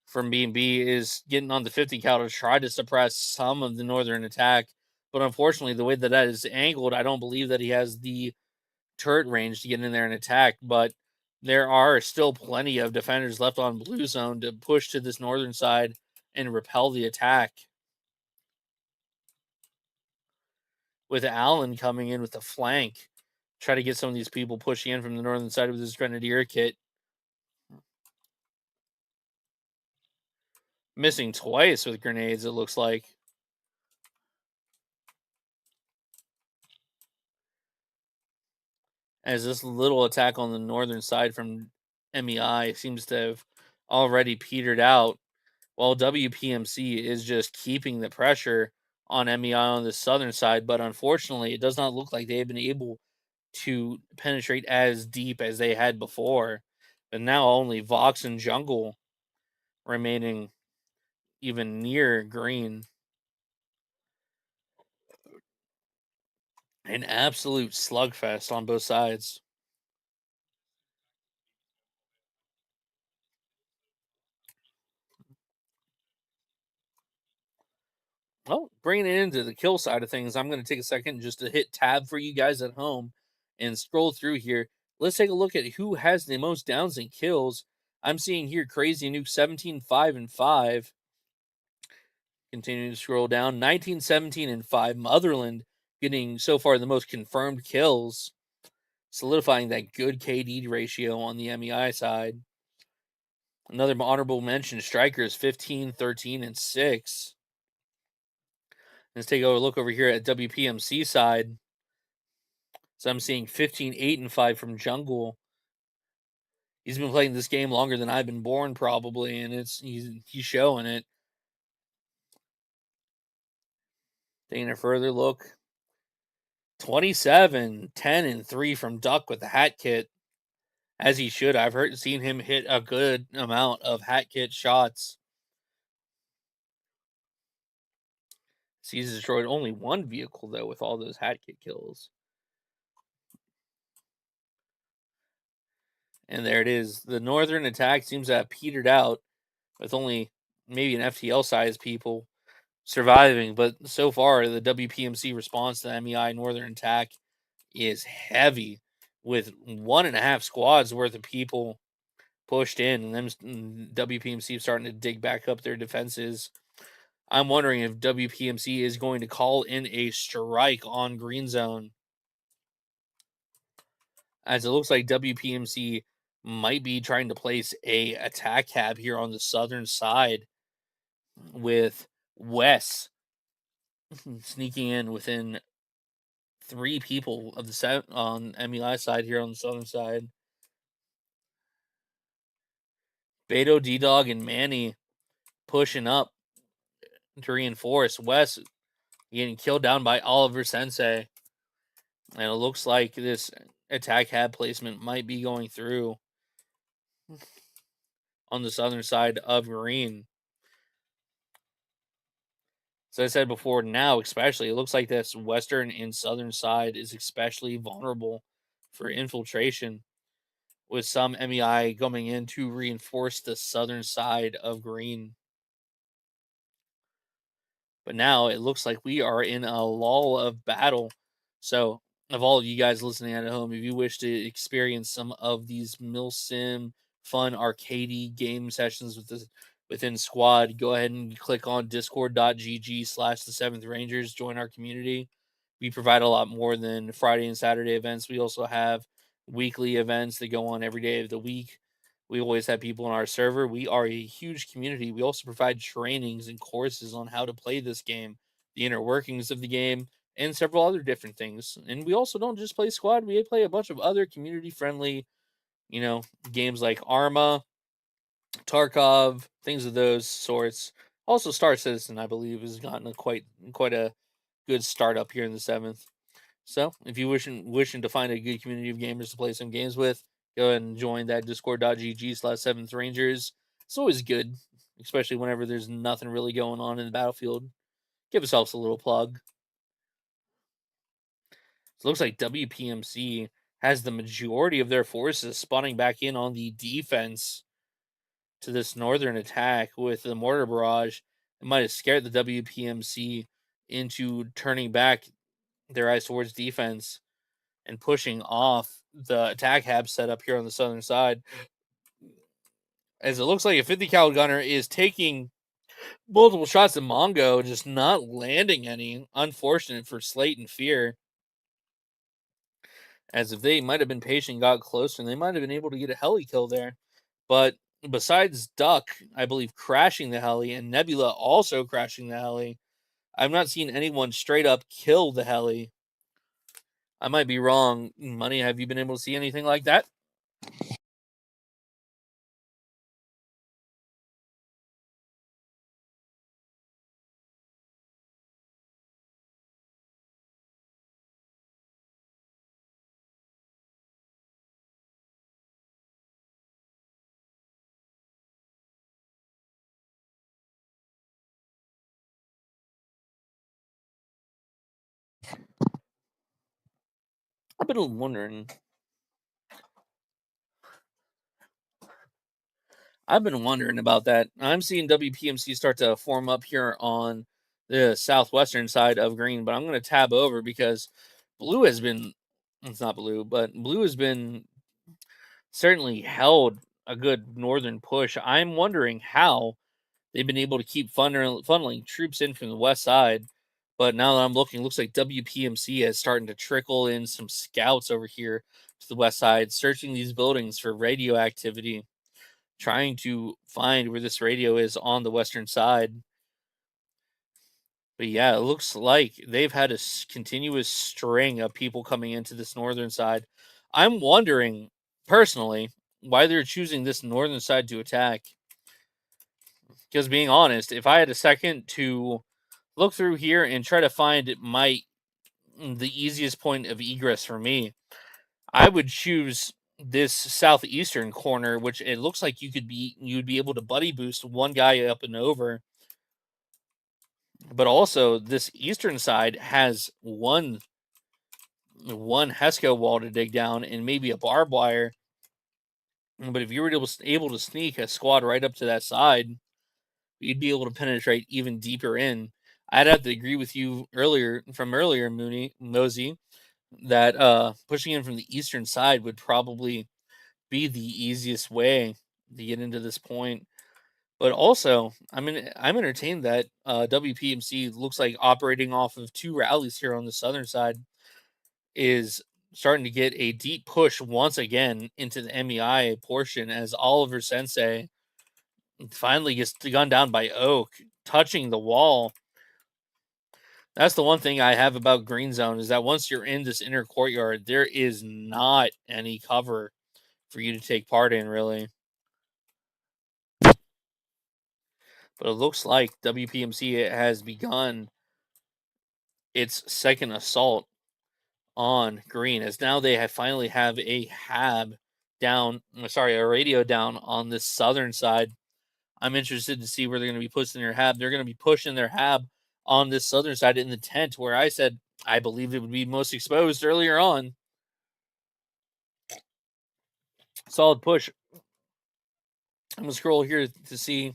from B&B is getting on the 50 cal to try to suppress some of the northern attack. But unfortunately, the way that is angled, I don't believe that he has the turret range to get in there and attack. But there are still plenty of defenders left on blue zone to push to this northern side and repel the attack. With Allen coming in with the flank, try to get some of these people pushing in from the northern side with his grenadier kit. Missing twice with grenades, it looks like. As this little attack on the northern side from MEI seems to have already petered out, while WPMC is just keeping the pressure on MEI on the southern side. But unfortunately, it does not look like they've been able to penetrate as deep as they had before. But now only Vox and Jungle remaining even near green. An absolute slugfest on both sides. Well, bringing it into the kill side of things, I'm going to take a second just to hit tab for you guys at home and scroll through here. Let's take a look at who has the most downs and kills. I'm seeing here Crazy Nuke 17, 5, and 5. Continuing to scroll down, 19, 17, and 5. Motherland getting so far the most confirmed kills, solidifying that good KD ratio on the MEI side. Another honorable mention, Strikers 15, 13, and 6. Let's take a look over here at WPMC side. So I'm seeing 15, 8, and 5 from Jungle. He's been playing this game longer than I've been born, probably, and he's showing it. Taking a further look. 27, 10, and 3 from Duck with the hat kit. As he should. I've seen him hit a good amount of hat kit shots. He's destroyed only one vehicle, though, with all those hat kit kills. And there it is. The northern attack seems to have petered out with only maybe an FTL size people surviving. But so far, the WPMC response to the MEI northern attack is heavy, with 1.5 squads worth of people pushed in, and then WPMC starting to dig back up their defenses. I'm wondering if WPMC is going to call in a strike on green zone, as it looks like WPMC might be trying to place a attack cab here on the southern side, with Wes sneaking in within 3 people of the set on MEI side here on the southern side. Beto, D-Dog, and Manny pushing up to reinforce. Wes getting killed down by Oliver Sensei. And it looks like this attack cab placement might be going through on the southern side of green. As I said before, now especially, it looks like this western and southern side is especially vulnerable for infiltration, with some MEI coming in to reinforce the southern side of green. But now it looks like we are in a lull of battle. So, of all of you guys listening at home, if you wish to experience some of these milsim fun arcadey game sessions within squad, go ahead and click on discord.gg/the 7th Rangers. Join our community. We provide a lot more than Friday and Saturday events. We also have weekly events that go on every day of the week. We always have people on our server. We are a huge community. We also provide trainings and courses on how to play this game, the inner workings of the game, and several other different things. And we also don't just play squad, we play a bunch of other community friendly, games like Arma, Tarkov, things of those sorts. Also, Star Citizen, I believe, has gotten quite a good start up here in the 7th. So, if you wishing to find a good community of gamers to play some games with, go ahead and join that discord.gg/7th Rangers. It's always good, especially whenever there's nothing really going on in the battlefield. Give yourselves a little plug. So it looks like WPMC has the majority of their forces spawning back in on the defense to this northern attack with the mortar barrage. It might have scared the WPMC into turning back their eyes towards defense and pushing off the attack hab set up here on the southern side. As it looks like a 50 cal gunner is taking multiple shots at Mongo, just not landing any. Unfortunate for Slate and Fear. As if they might have been patient, got closer, and they might have been able to get a heli kill there. But besides Duck, I believe, crashing the heli, and Nebula also crashing the heli, I've not seen anyone straight up kill the heli. I might be wrong. Money, have you been able to see anything like that? I've been wondering. I've been wondering about that. I'm seeing WPMC start to form up here on the southwestern side of green, but I'm going to tab over because blue has been, it's not blue, but blue has been certainly held a good northern push. I'm wondering how they've been able to keep funneling troops in from the west side. But now that I'm looking, looks like WPMC is starting to trickle in some scouts over here to the west side, searching these buildings for radio activity, trying to find where this radio is on the western side. But yeah, it looks like they've had a continuous string of people coming into this northern side. I'm wondering, personally, why they're choosing this northern side to attack. Because being honest, if I had a second to look through here and try to find the easiest point of egress for me, I would choose this southeastern corner, which it looks like you'd be able to buddy boost one guy up and over. But also this eastern side has one Hesco wall to dig down and maybe a barbed wire. But if you were able to sneak a squad right up to that side, you'd be able to penetrate even deeper in. I'd have to agree with you earlier, Mosey, that pushing in from the eastern side would probably be the easiest way to get into this point. But also, I'm entertained that WPMC looks like operating off of two rallies here on the southern side is starting to get a deep push once again into the MEI portion as Oliver Sensei finally gets gunned down by Oak, touching the wall. That's the one thing I have about Green Zone is that once you're in this inner courtyard, there is not any cover for you to take part in, really. But it looks like WPMC has begun its second assault on Green, as now they finally have a a radio down on the southern side. I'm interested to see where they're going to be pushing their hab. They're going to be pushing their hab on this southern side in the tent, where I said I believed it would be most exposed earlier on. Solid push. I'm going to scroll here to see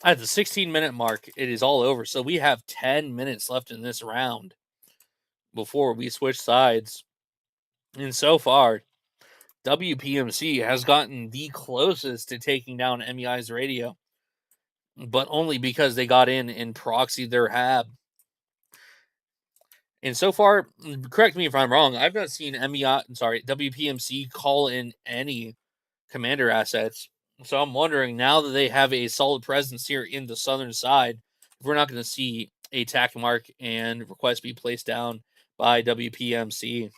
at the 16-minute mark, it is all over. So we have 10 minutes left in this round before we switch sides. And so far, WPMC has gotten the closest to taking down MEI's radio, but only because they got in and proxied their hab. And so far, correct me if I'm wrong, I've not seen WPMC call in any commander assets. So I'm wondering, now that they have a solid presence here in the southern side, if we're not going to see a attack mark and request be placed down by WPMC.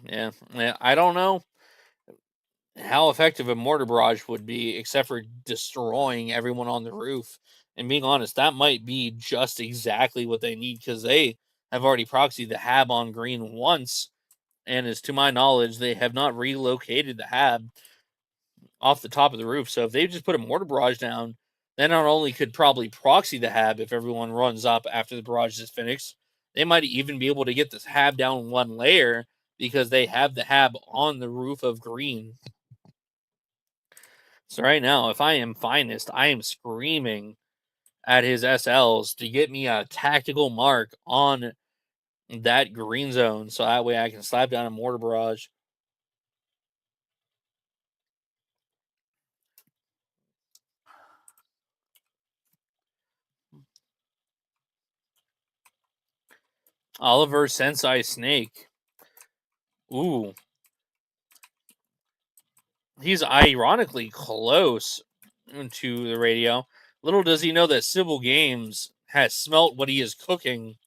Yeah, I don't know how effective a mortar barrage would be, except for destroying everyone on the roof. And being honest, that might be just exactly what they need, because they have already proxied the hab on green once, and as to my knowledge, they have not relocated the hab off the top of the roof. So if they just put a mortar barrage down, they not only could probably proxy the hab if everyone runs up after the barrage is finished, they might even be able to get this hab down one layer because they have the hab on the roof of green. So right now, if I am finest, I am screaming at his SLs to get me a tactical mark on that green zone, so that way I can slap down a mortar barrage. Oliver Sensei Snake. Ooh. He's ironically close to the radio. Little does he know that Civil Games has smelt what he is cooking,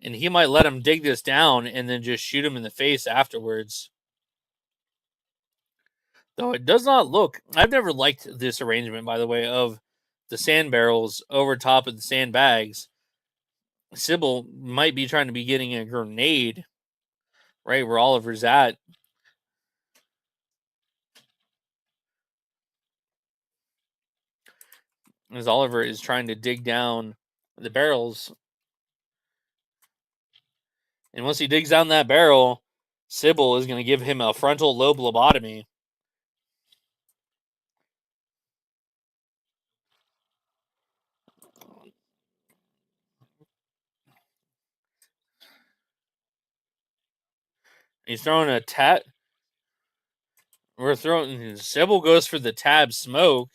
and he might let him dig this down and then just shoot him in the face afterwards. Though it does not look. I've never liked this arrangement, by the way, of the sand barrels over top of the sandbags. Sybil might be trying to be getting a grenade right where Oliver's at. As Oliver is trying to dig down the barrels. And once he digs down that barrel, Sybil is going to give him a frontal lobe lobotomy. He's throwing a tat. Sybil goes for the tab smoke.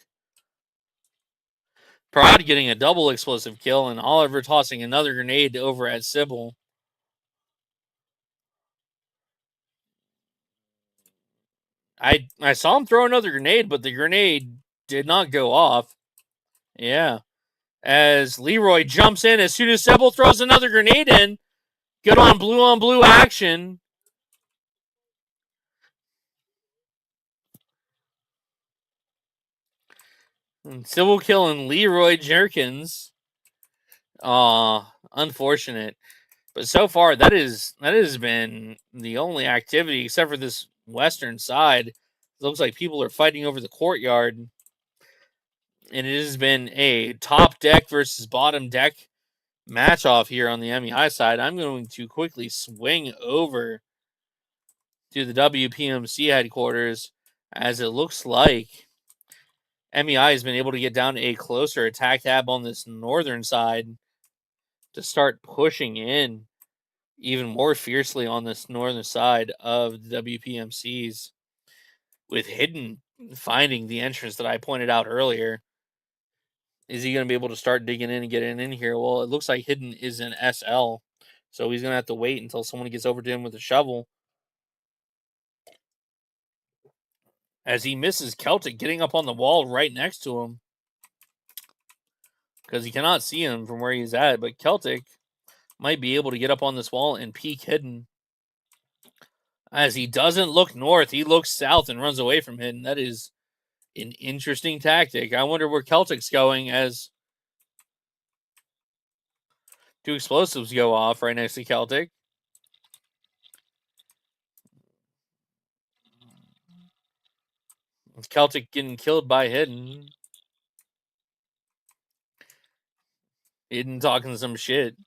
Prod getting a double explosive kill, and Oliver tossing another grenade over at Sybil. I saw him throw another grenade, but the grenade did not go off. Yeah. As Leroy jumps in as soon as Sybil throws another grenade in. Good on blue action. And Sybil killing Leroy Jerkins. Unfortunate. But so far, that has been the only activity, except for this western side. It looks like people are fighting over the courtyard, and it has been a top deck versus bottom deck match off here on the MEI side. I'm going to quickly swing over to the WPMC headquarters, as it looks like MEI has been able to get down a closer attack tab on this northern side to start pushing in even more fiercely on this northern side of the WPMCs, with Hidden finding the entrance that I pointed out earlier. Is he going to be able to start digging in and getting in here? Well, it looks like Hidden is an SL, so he's going to have to wait until someone gets over to him with a shovel. As he misses Celtic getting up on the wall right next to him, because he cannot see him from where he's at, but Celtic might be able to get up on this wall and peek Hidden. As he doesn't look north, he looks south and runs away from Hidden. That is an interesting tactic. I wonder where Celtic's going, as two explosives go off right next to Celtic. Celtic getting killed by Hidden. Hidden talking some shit.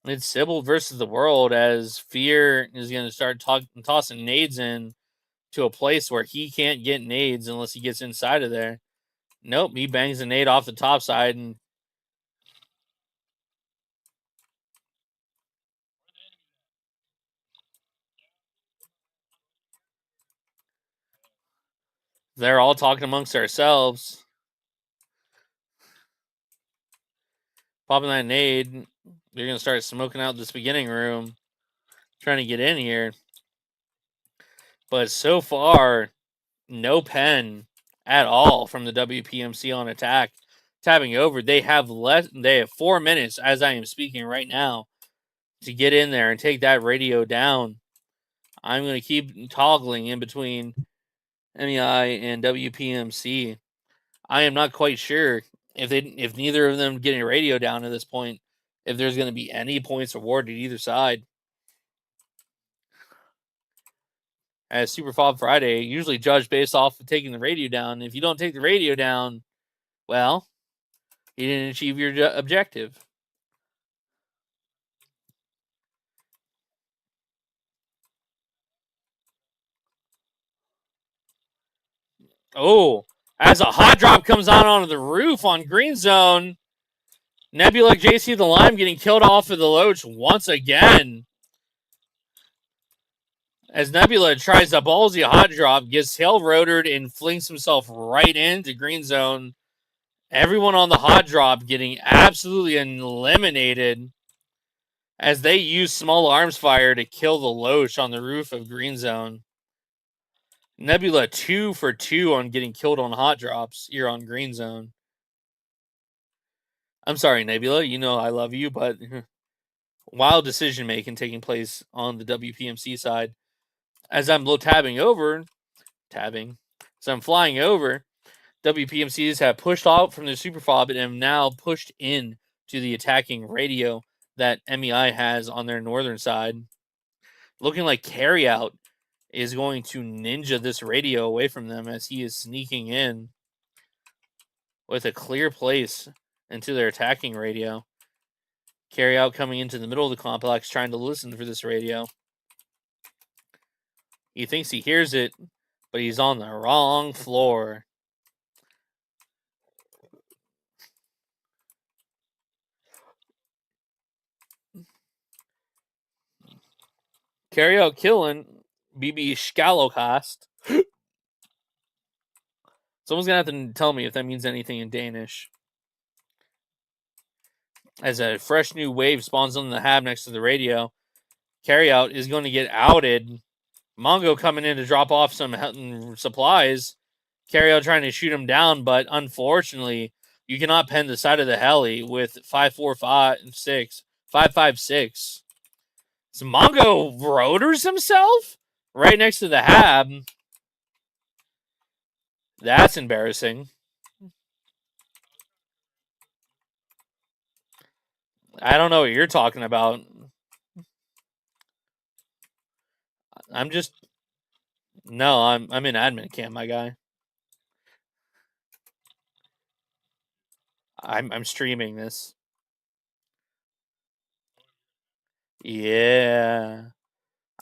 It's Sybil versus the world, as Fear is going to start tossing nades in to a place where he can't get nades unless he gets inside of there. Nope, he bangs a nade off the top side, and they're all talking amongst ourselves. Popping that nade, they're going to start smoking out this beginning room, trying to get in here. But so far, no pen at all from the WPMC on attack. Tapping over, they have 4 minutes as I am speaking right now to get in there and take that radio down. I'm going to keep toggling in between MEI and WPMC. I am not quite sure if neither of them getting a radio down at this point, if there's going to be any points awarded either side. As Super Fob Friday, usually judged based off of taking the radio down. If you don't take the radio down, well, you didn't achieve your objective. Oh, as a hot drop comes on onto the roof on Green Zone, Nebula JC the Lime getting killed off of the Loach once again. As Nebula tries a ballsy hot drop, gets tail rotored and flings himself right into Green Zone. Everyone on the hot drop getting absolutely eliminated as they use small arms fire to kill the Loach on the roof of Green Zone. Nebula 2 for 2 on getting killed on hot drops here on Green Zone. I'm sorry, Nebula. You know I love you, but wild decision making taking place on the WPMC side. As I'm as I'm flying over, WPMCs have pushed out from their super fob and have now pushed in to the attacking radio that MEI has on their northern side. Looking like Carryout is going to ninja this radio away from them as he is sneaking in with a clear place into their attacking radio. Carryout coming into the middle of the complex trying to listen for this radio. He thinks he hears it, but he's on the wrong floor. Carryout killing BB Skallocast. Someone's going to have to tell me if that means anything in Danish. As a fresh new wave spawns on the hab next to the radio, Carryout is going to get outed. Mongo coming in to drop off some supplies. Carryout trying to shoot him down, but unfortunately, you cannot pen the side of the heli with 556. So Mongo rotors himself right next to the hab. That's embarrassing. I don't know what you're talking about. I'm in admin camp, my guy. I'm streaming this. Yeah.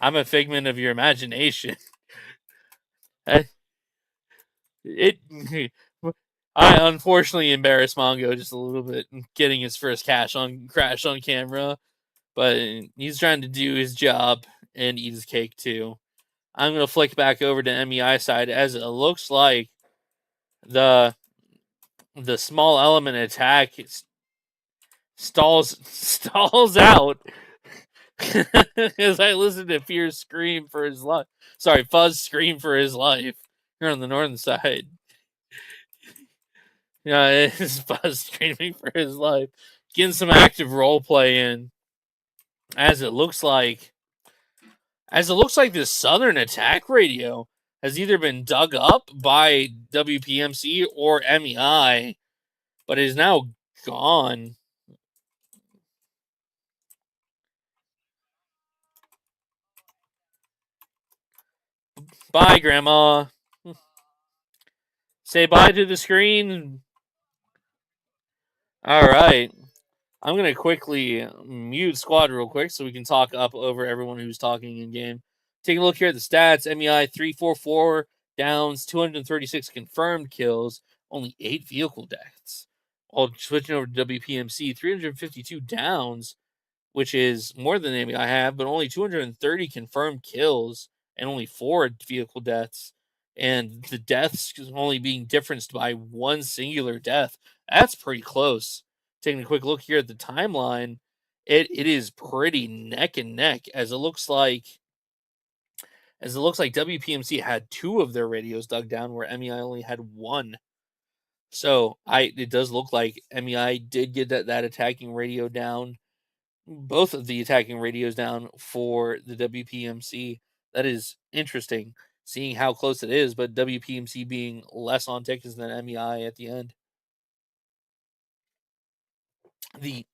I'm a figment of your imagination. I unfortunately embarrassed Mongo just a little bit, getting his first crash on camera, but he's trying to do his job and eat his cake too. I'm gonna flick back over to MEI side as it looks like the small element attack stalls out as I listen to Fuzz scream for his life here on the northern side. Yeah, it's Fuzz screaming for his life. Getting some active role play in. As it looks like this southern attack radio has either been dug up by WPMC or MEI, but is now gone. Bye, Grandma. Say bye to the screen. All right. I'm gonna quickly mute squad real quick so we can talk up over everyone who's talking in game. Taking a look here at the stats: MEI 344 downs, 236 confirmed kills, only 8 vehicle deaths. While switching over to WPMC, 352 downs, which is more than the I have, but only 230 confirmed kills and only 4 vehicle deaths. And the deaths only being differenced by one singular death. That's pretty close. Taking a quick look here at the timeline, it is pretty neck and neck as it looks like WPMC had 2 of their radios dug down where MEI only had 1. So it does look like MEI did get that attacking radio down, both of the attacking radios down for the WPMC. That is interesting, seeing how close it is, but WPMC being less on tickets than MEI at the end. The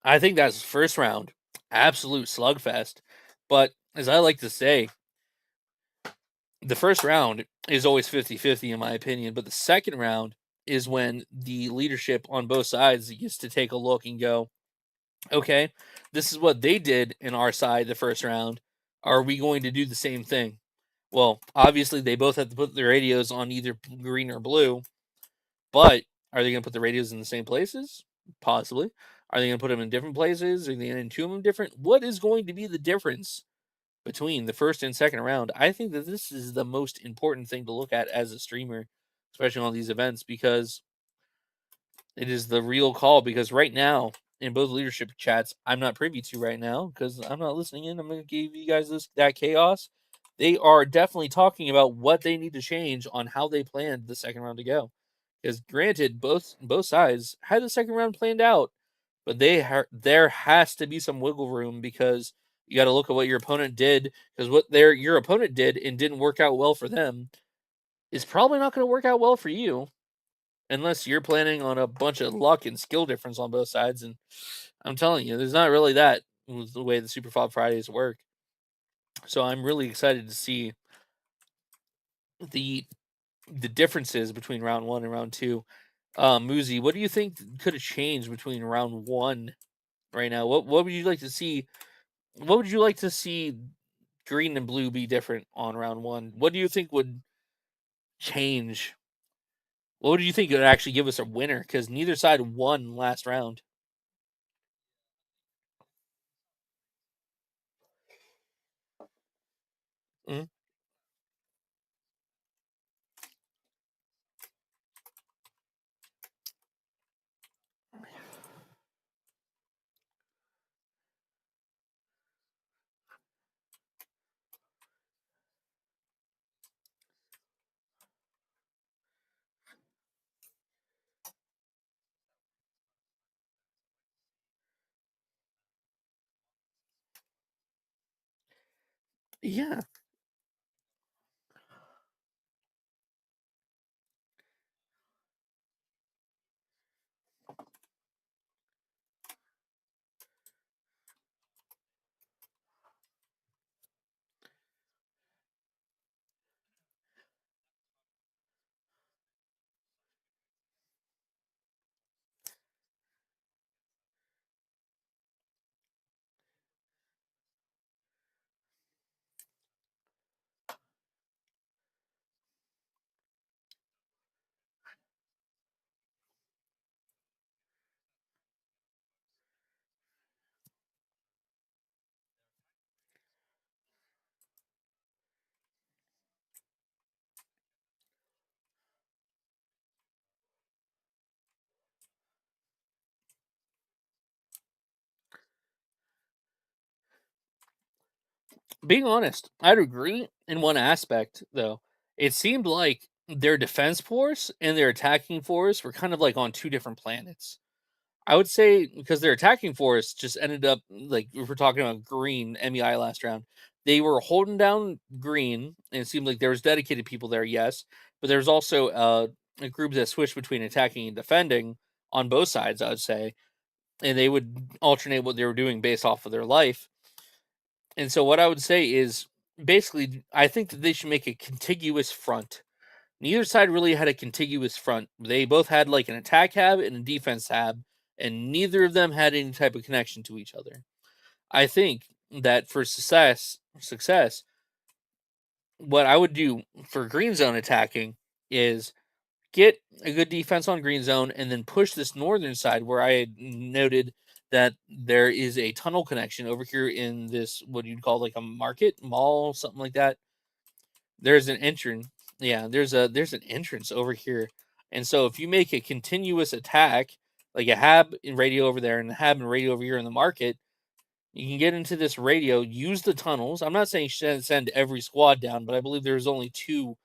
I think that's first round, absolute slugfest. But as I like to say, the first round is always 50-50 in my opinion, but the second round is when the leadership on both sides gets to take a look and go, okay, this is what they did in our side the first round. Are we going to do the same thing? Well, obviously they both have to put their radios on either green or blue, but are they going to put the radios in the same places? Possibly. Are they going to put them in different places? Are they going to tune them different? What is going to be the difference between the first and second round? I think that this is the most important thing to look at as a streamer, especially on these events, because it is the real call. Because right now, in both leadership chats, I'm not privy to right now because I'm not listening in. I'm going to give you guys that chaos. They are definitely talking about what they need to change on how they planned the second round to go. Because granted, both sides had the second round planned out, but there has to be some wiggle room because you got to look at what your opponent did, because what your opponent did and didn't work out well for them is probably not going to work out well for you unless you're planning on a bunch of luck and skill difference on both sides. And I'm telling you, there's not really that with the way the Super Fob Fridays work. So I'm really excited to see the differences between round 1 and round 2. Muzi, what do you think could have changed between round 1 right now? What would you like to see? What would you like to see green and blue be different on round 1? What do you think would change? What do you think would actually give us a winner? Because neither side won last round. Mhm. Yeah. Being honest, I'd agree in one aspect, though. It seemed like their defense force and their attacking force were kind of like on two different planets. I would say because their attacking force just ended up like if we're talking about green MEI last round, they were holding down green, and it seemed like there was dedicated people there, yes, but there was also a group that switched between attacking and defending on both sides. I would say, and they would alternate what they were doing based off of their life. And so, what I would say is basically, I think that they should make a contiguous front. Neither side really had a contiguous front. They both had like an attack hab and a defense hab and neither of them had any type of connection to each other. I think that for success, what I would do for green zone attacking is get a good defense on green zone and then push this northern side where I had noted that there is a tunnel connection over here in this, what you'd call like a market mall, something like that. There's an entrance. Yeah, there's an entrance over here. And so if you make a continuous attack, like a hab in radio over there and a hab and radio over here in the market, you can get into this radio, use the tunnels. I'm not saying send every squad down, but I believe there's only two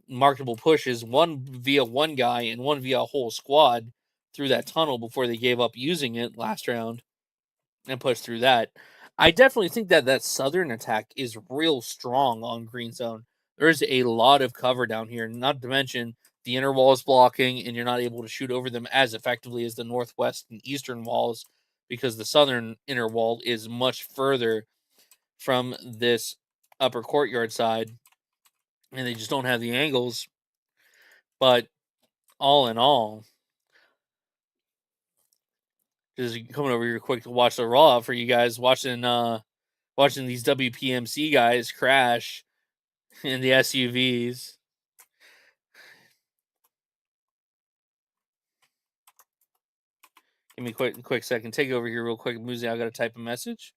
marketable pushes, one via one guy and one via a whole squad through that tunnel before they gave up using it last round and pushed through that. I definitely think that that southern attack is real strong on green zone. There's a lot of cover down here, not to mention the inner walls blocking, and you're not able to shoot over them as effectively as the northwest and eastern walls because the southern inner wall is much further from this upper courtyard side, and they just don't have the angles. But all in all, just coming over here quick to watch the raw for you guys, watching these WPMC guys crash in the SUVs. Give me a quick second. Take over here real quick, Muzi. I gotta type a message.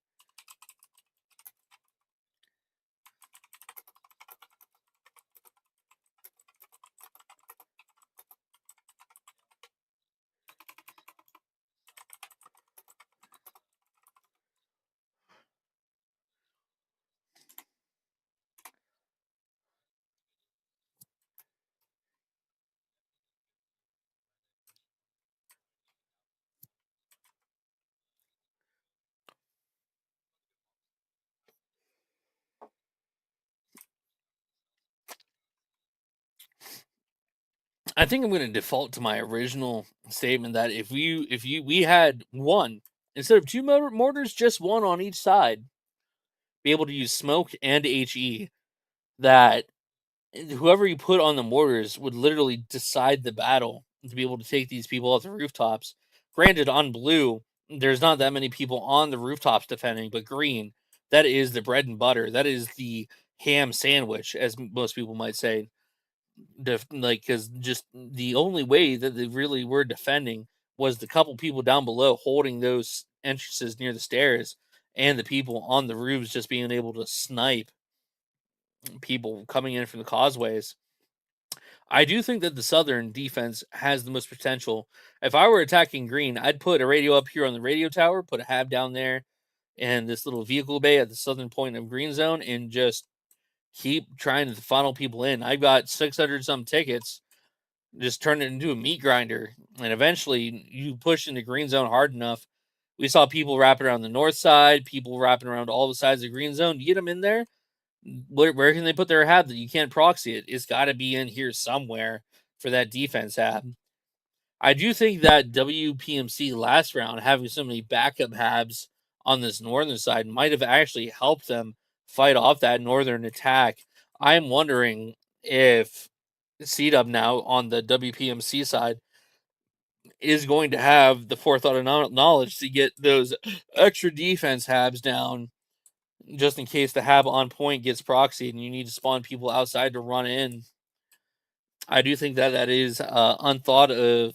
I think I'm going to default to my original statement that if we had one instead of two mortars, just one on each side, be able to use smoke and HE. That whoever you put on the mortars would literally decide the battle to be able to take these people off the rooftops. Granted, on blue, there's not that many people on the rooftops defending, but green, that is the bread and butter. That is the ham sandwich, as most people might say. Like, because just the only way that they really were defending was the couple people down below holding those entrances near the stairs, and the people on the roofs just being able to snipe people coming in from the causeways. I do think that the southern defense has the most potential. If I were attacking green, I'd put a radio up here on the radio tower, put a hab down there, and this little vehicle bay at the southern point of green zone, and just keep trying to funnel people in. I've got 600 some tickets. Just turn it into a meat grinder, and eventually you push into green zone hard enough. We saw people wrapping around the north side, people wrapping around all the sides of green zone. You get them in there, where can they put their hab that you can't proxy it? It's got to be in here somewhere for that defense hab. I do think that WPMC last round having so many backup habs on this northern side might have actually helped them fight off that northern attack. I'm wondering if CDUB now on the WPMC side is going to have the forethought and knowledge to get those extra defense habs down just in case the hab on point gets proxied and you need to spawn people outside to run in. I do think that that is unthought of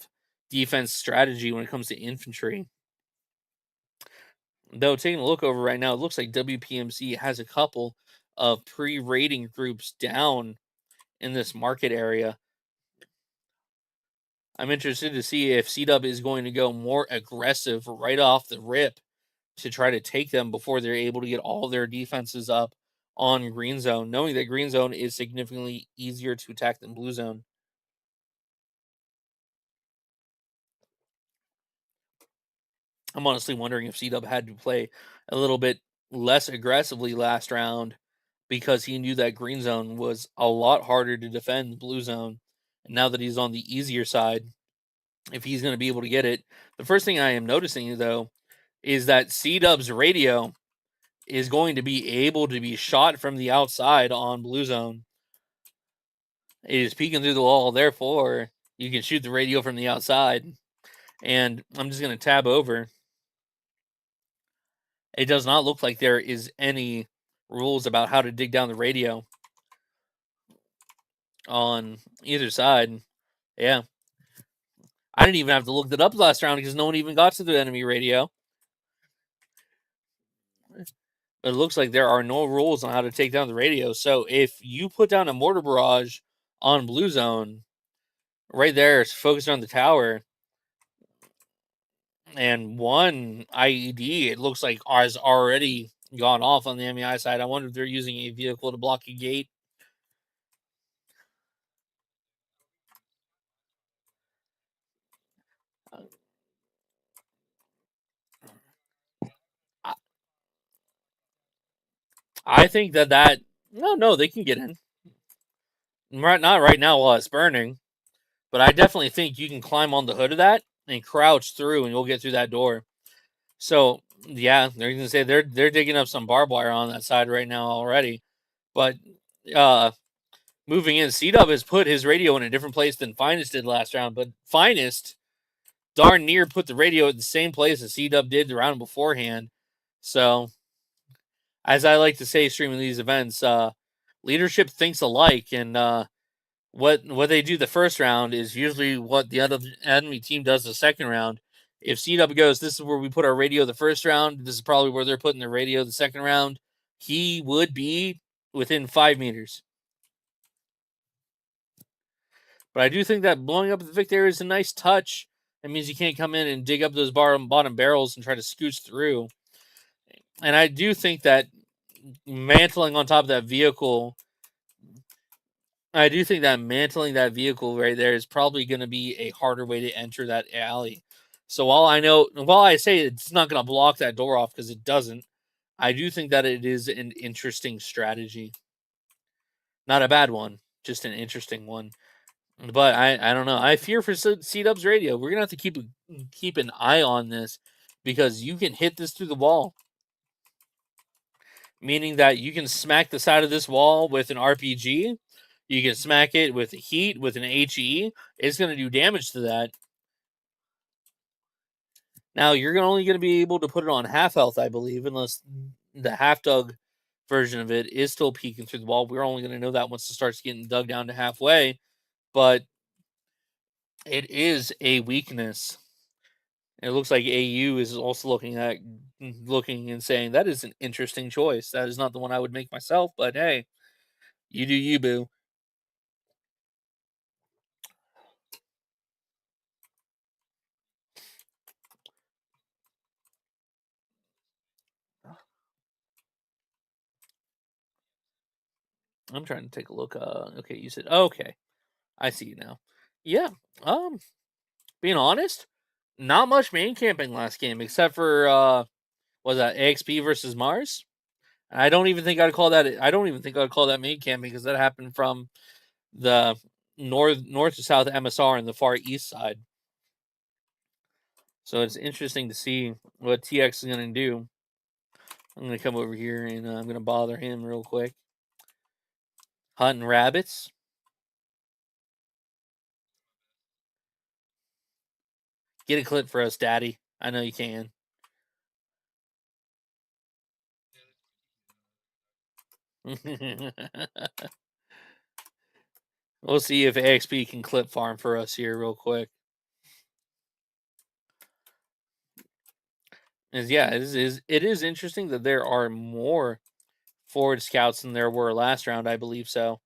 defense strategy when it comes to infantry. Though taking a look over right now, it looks like WPMC has a couple of pre-raiding groups down in this market area. I'm interested to see if CDUB is going to go more aggressive right off the rip to try to take them before they're able to get all their defenses up on green zone, knowing that green zone is significantly easier to attack than blue zone. I'm honestly wondering if CDUB had to play a little bit less aggressively last round because he knew that green zone was a lot harder to defend than blue zone. And now that he's on the easier side, if he's going to be able to get it, the first thing I am noticing though is that CDUB's radio is going to be able to be shot from the outside on blue zone. It is peeking through the wall, therefore you can shoot the radio from the outside. And I'm just going to tab over. It does not look like there is any rules about how to dig down the radio on either side. Yeah. I didn't even have to look that up last round because no one even got to the enemy radio. But it looks like there are no rules on how to take down the radio. So if you put down a mortar barrage on blue zone, right there, it's focused on the tower, and one IED, it looks like has already gone off on the MEI side. I wonder if they're using a vehicle to block a gate. I think that no, they can get in. Not right now while it's burning, but I definitely think you can climb on the hood of that and crouch through, and you'll get through that door. So yeah, they're gonna say they're digging up some barbed wire on that side right now already. But uh, moving in, CDUB has put his radio in a different place than Finest did last round. But Finest darn near put the radio at the same place as CDUB did the round beforehand. So, as I like to say, streaming these events, leadership thinks alike, and what they do the first round is usually what the other enemy team does the second round. If CW goes, this is where we put our radio the first round. This is probably where they're putting the radio the second round. He would be within 5 meters. But I do think that blowing up the Vic there is a nice touch. That means you can't come in and dig up those bottom barrels and try to scooch through. And I do think that mantling on top of that vehicle, I do think that mantling that vehicle right there is probably going to be a harder way to enter that alley. So while I say it's not going to block that door off because it doesn't, I do think that it is an interesting strategy. Not a bad one, just an interesting one. But I don't know. I fear for C-Dub's radio. We're gonna have to keep an eye on this because you can hit this through the wall, meaning that you can smack the side of this wall with an RPG. You can smack it with heat, with an HE. It's gonna do damage to that. Now you're only gonna be able to put it on half health, I believe, unless the half dug version of it is still peeking through the wall. We're only gonna know that once it starts getting dug down to halfway. But it is a weakness. It looks like AU is also looking and saying that is an interesting choice. That is not the one I would make myself, but hey, you do you, boo. I'm trying to take a look. Okay, you said okay. I see you now. Yeah. Um, being honest, not much main camping last game except for was that AXP versus Mars. I don't even think I'd call that. I don't even think I'd call that main camping because that happened from the north to south MSR and the far east side. So it's interesting to see what TX is going to do. I'm going to come over here and I'm going to bother him real quick. Hunting rabbits. Get a clip for us, Daddy. I know you can. We'll see if AXP can clip farm for us here real quick. Yeah, it is interesting that there are more forward scouts than there were last round, I believe so.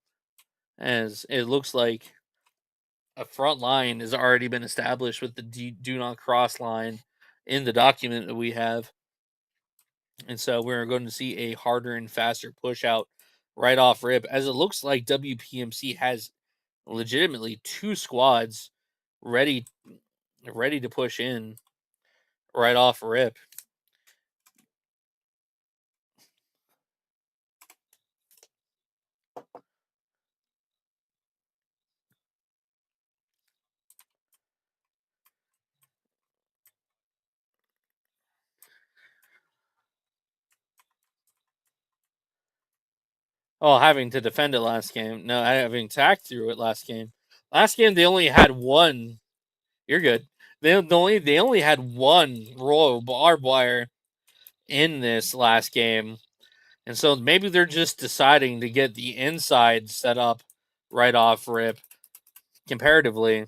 As it looks like a front line has already been established with the do not cross line in the document that we have. And so we're going to see a harder and faster push out right off rip, as it looks like WPMC has legitimately 2 squads ready to push in right off rip. Oh, having to defend it last game. No, having attacked through it last game. Last game they only had one. You're good. They only had one row of barbed wire in this last game, and so maybe they're just deciding to get the inside set up right off rip comparatively.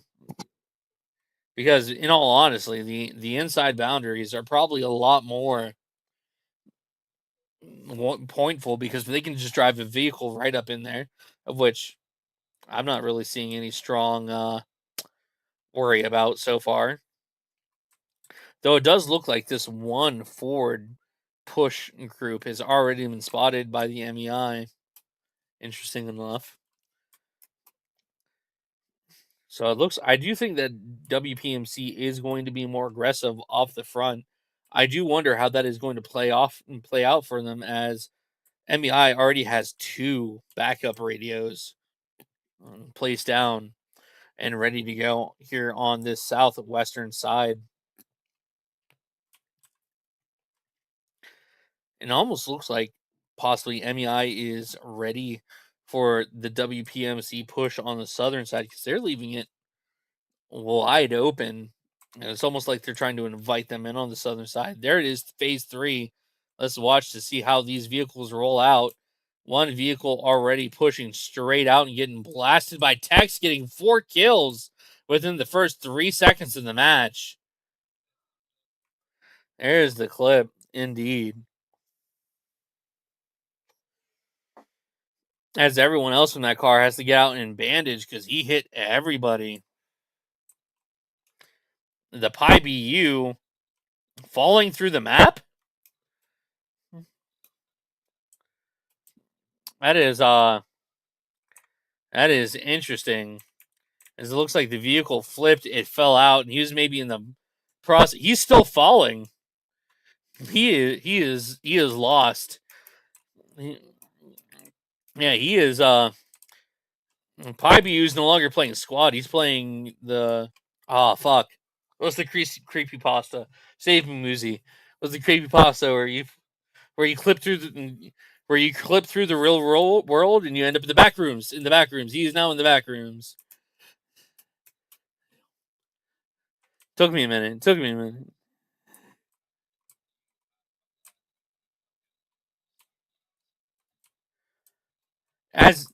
Because in all honesty, the inside boundaries are probably a lot more pointful because they can just drive a vehicle right up in there, of which I'm not really seeing any strong worry about so far. Though it does look like this one Ford push group has already been spotted by the MEI. Interesting enough. So it looks. I do think that WPMC is going to be more aggressive off the front. I do wonder how that is going to play out for them, as MEI already has two backup radios placed down and ready to go here on this southwestern side. It almost looks like possibly MEI is ready for the WPMC push on the southern side because they're leaving it wide open. And it's almost like they're trying to invite them in on the southern side. There it is, phase 3. Let's watch to see how these vehicles roll out. One vehicle already pushing straight out and getting blasted by Tex, getting 4 kills within the first 3 seconds of the match. There's the clip, indeed. As everyone else in that car has to get out and bandage because he hit everybody. The Pi BU falling through the map? That is interesting. As it looks like the vehicle flipped, it fell out, and he was maybe in the process. He's still falling. He is lost. He is Pi BU is no longer playing squad. He's playing the fuck. What's the creepy pasta? Save me, Muzi. What's the creepy pasta where you clip through the real world and you end up in the back rooms. In the back rooms, he is now in the back rooms. Took me a minute. As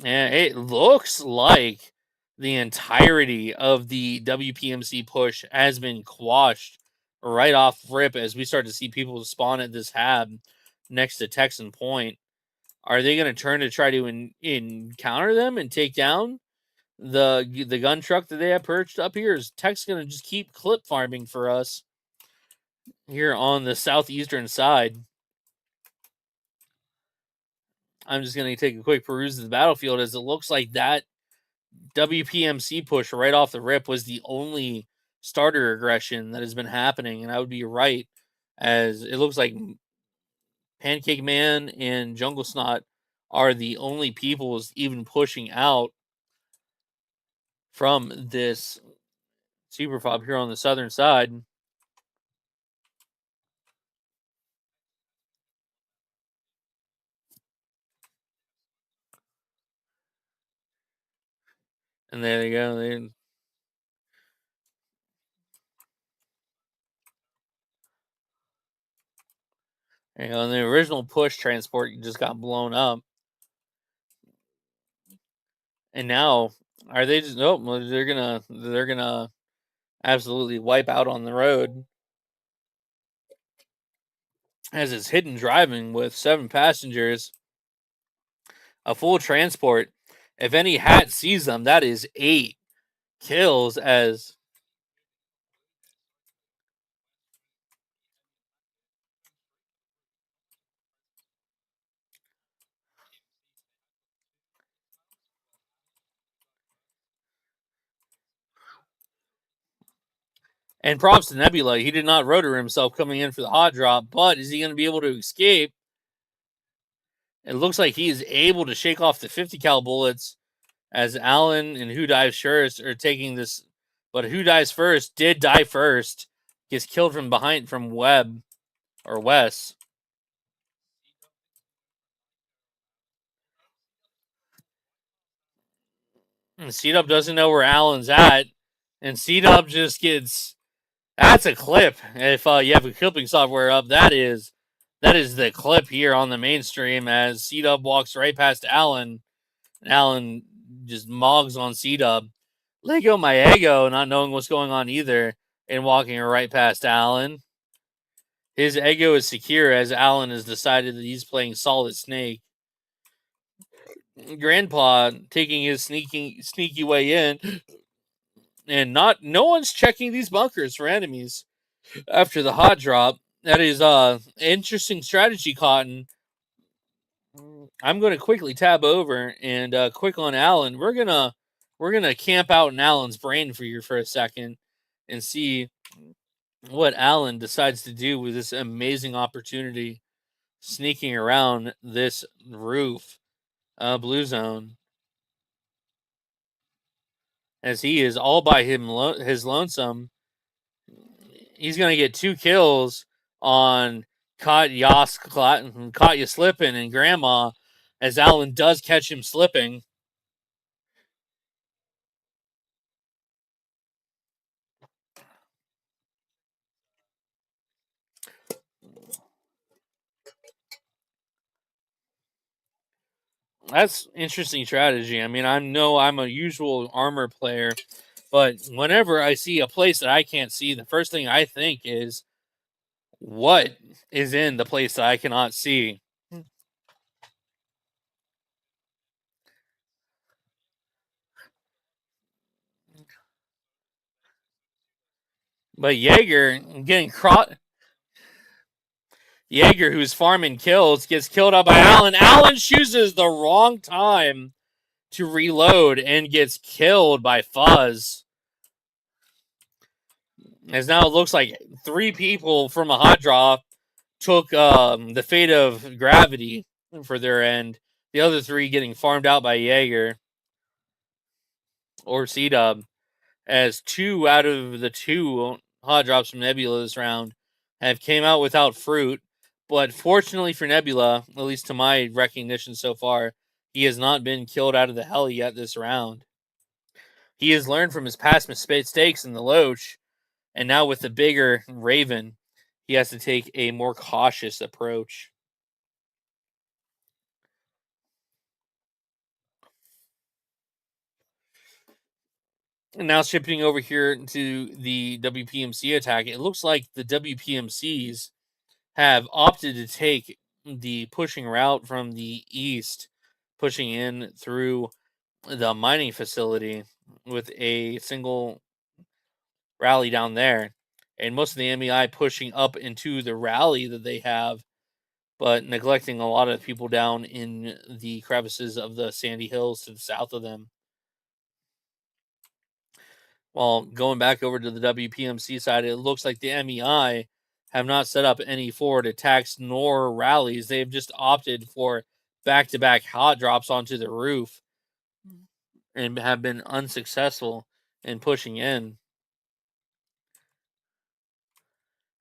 it looks like the entirety of the WPMC push has been quashed right off rip as we start to see people spawn at this hab next to Texan Point. Are they going to turn to try to encounter them and take down the gun truck that they have perched up here? Is Tex going to just keep clip farming for us here on the southeastern side? I'm just going to take a quick peruse of the battlefield as it looks like that WPMC push right off the rip was the only starter aggression that has been happening, and I would be right, as it looks like Pancake Man and Jungle Snot are the only peoples even pushing out from this super fob here on the southern side. And there they go. And the original push transport just got blown up. And now are they just nope, they're gonna absolutely wipe out on the road. As it's hidden driving with 7 passengers, a full transport. If any hat sees them, that is 8 kills as and props to Nebula. He did not rotor himself coming in for the hot drop, but is he going to be able to escape? It looks like he is able to shake off the 50 cal bullets as Allen and Who Dives First are taking this, but Who Dives First did die first. Gets killed from behind from Webb or Wes. And CDUB doesn't know where Allen's at. And CDUB just gets. That's a clip. If you have a clipping software up, that is the clip here on the mainstream as CDUB walks right past Allen. Allen just mogs on CDUB. Let go my ego, not knowing what's going on either, and walking right past Allen. His ego is secure as Allen has decided that he's playing solid snake. Grandpa taking his sneaky way in, and no one's checking these bunkers for enemies after the hot drop. That is interesting strategy, Cotton. I'm going to quickly tab over and quick on Allen. We're gonna camp out in Allen's brain for you for a second and see what Allen decides to do with this amazing opportunity, sneaking around this roof, blue zone, as he is all by his lonesome. He's gonna get 2 kills on caught you slipping and Grandma, as Allen does catch him slipping. That's interesting strategy. I mean, I'm a usual armor player, but whenever I see a place that I can't see, the first thing I think is, what is in the place that I cannot see? But Jaeger, who's farming kills, gets killed up by Allen. Allen chooses the wrong time to reload and gets killed by Fuzz. As now it looks like 3 people from a hot drop took the fate of gravity for their end. The other 3 getting farmed out by Jaeger or CDUB, as 2 out of the 2 hot drops from Nebula this round have came out without fruit. But fortunately for Nebula, at least to my recognition so far, he has not been killed out of the heli yet this round. He has learned from his past mistakes in the Loach, and now with the bigger Raven, he has to take a more cautious approach. And now shifting over here to the WPMC attack, it looks like the WPMCs have opted to take the pushing route from the east, pushing in through the mining facility with a single rally down there. And most of the MEI pushing up into the rally that they have, but neglecting a lot of people down in the crevices of the sandy hills to the south of them. While going back over to the WPMC side, it looks like the MEI have not set up any forward attacks nor rallies. They've just opted for back-to-back hot drops onto the roof and have been unsuccessful in pushing in,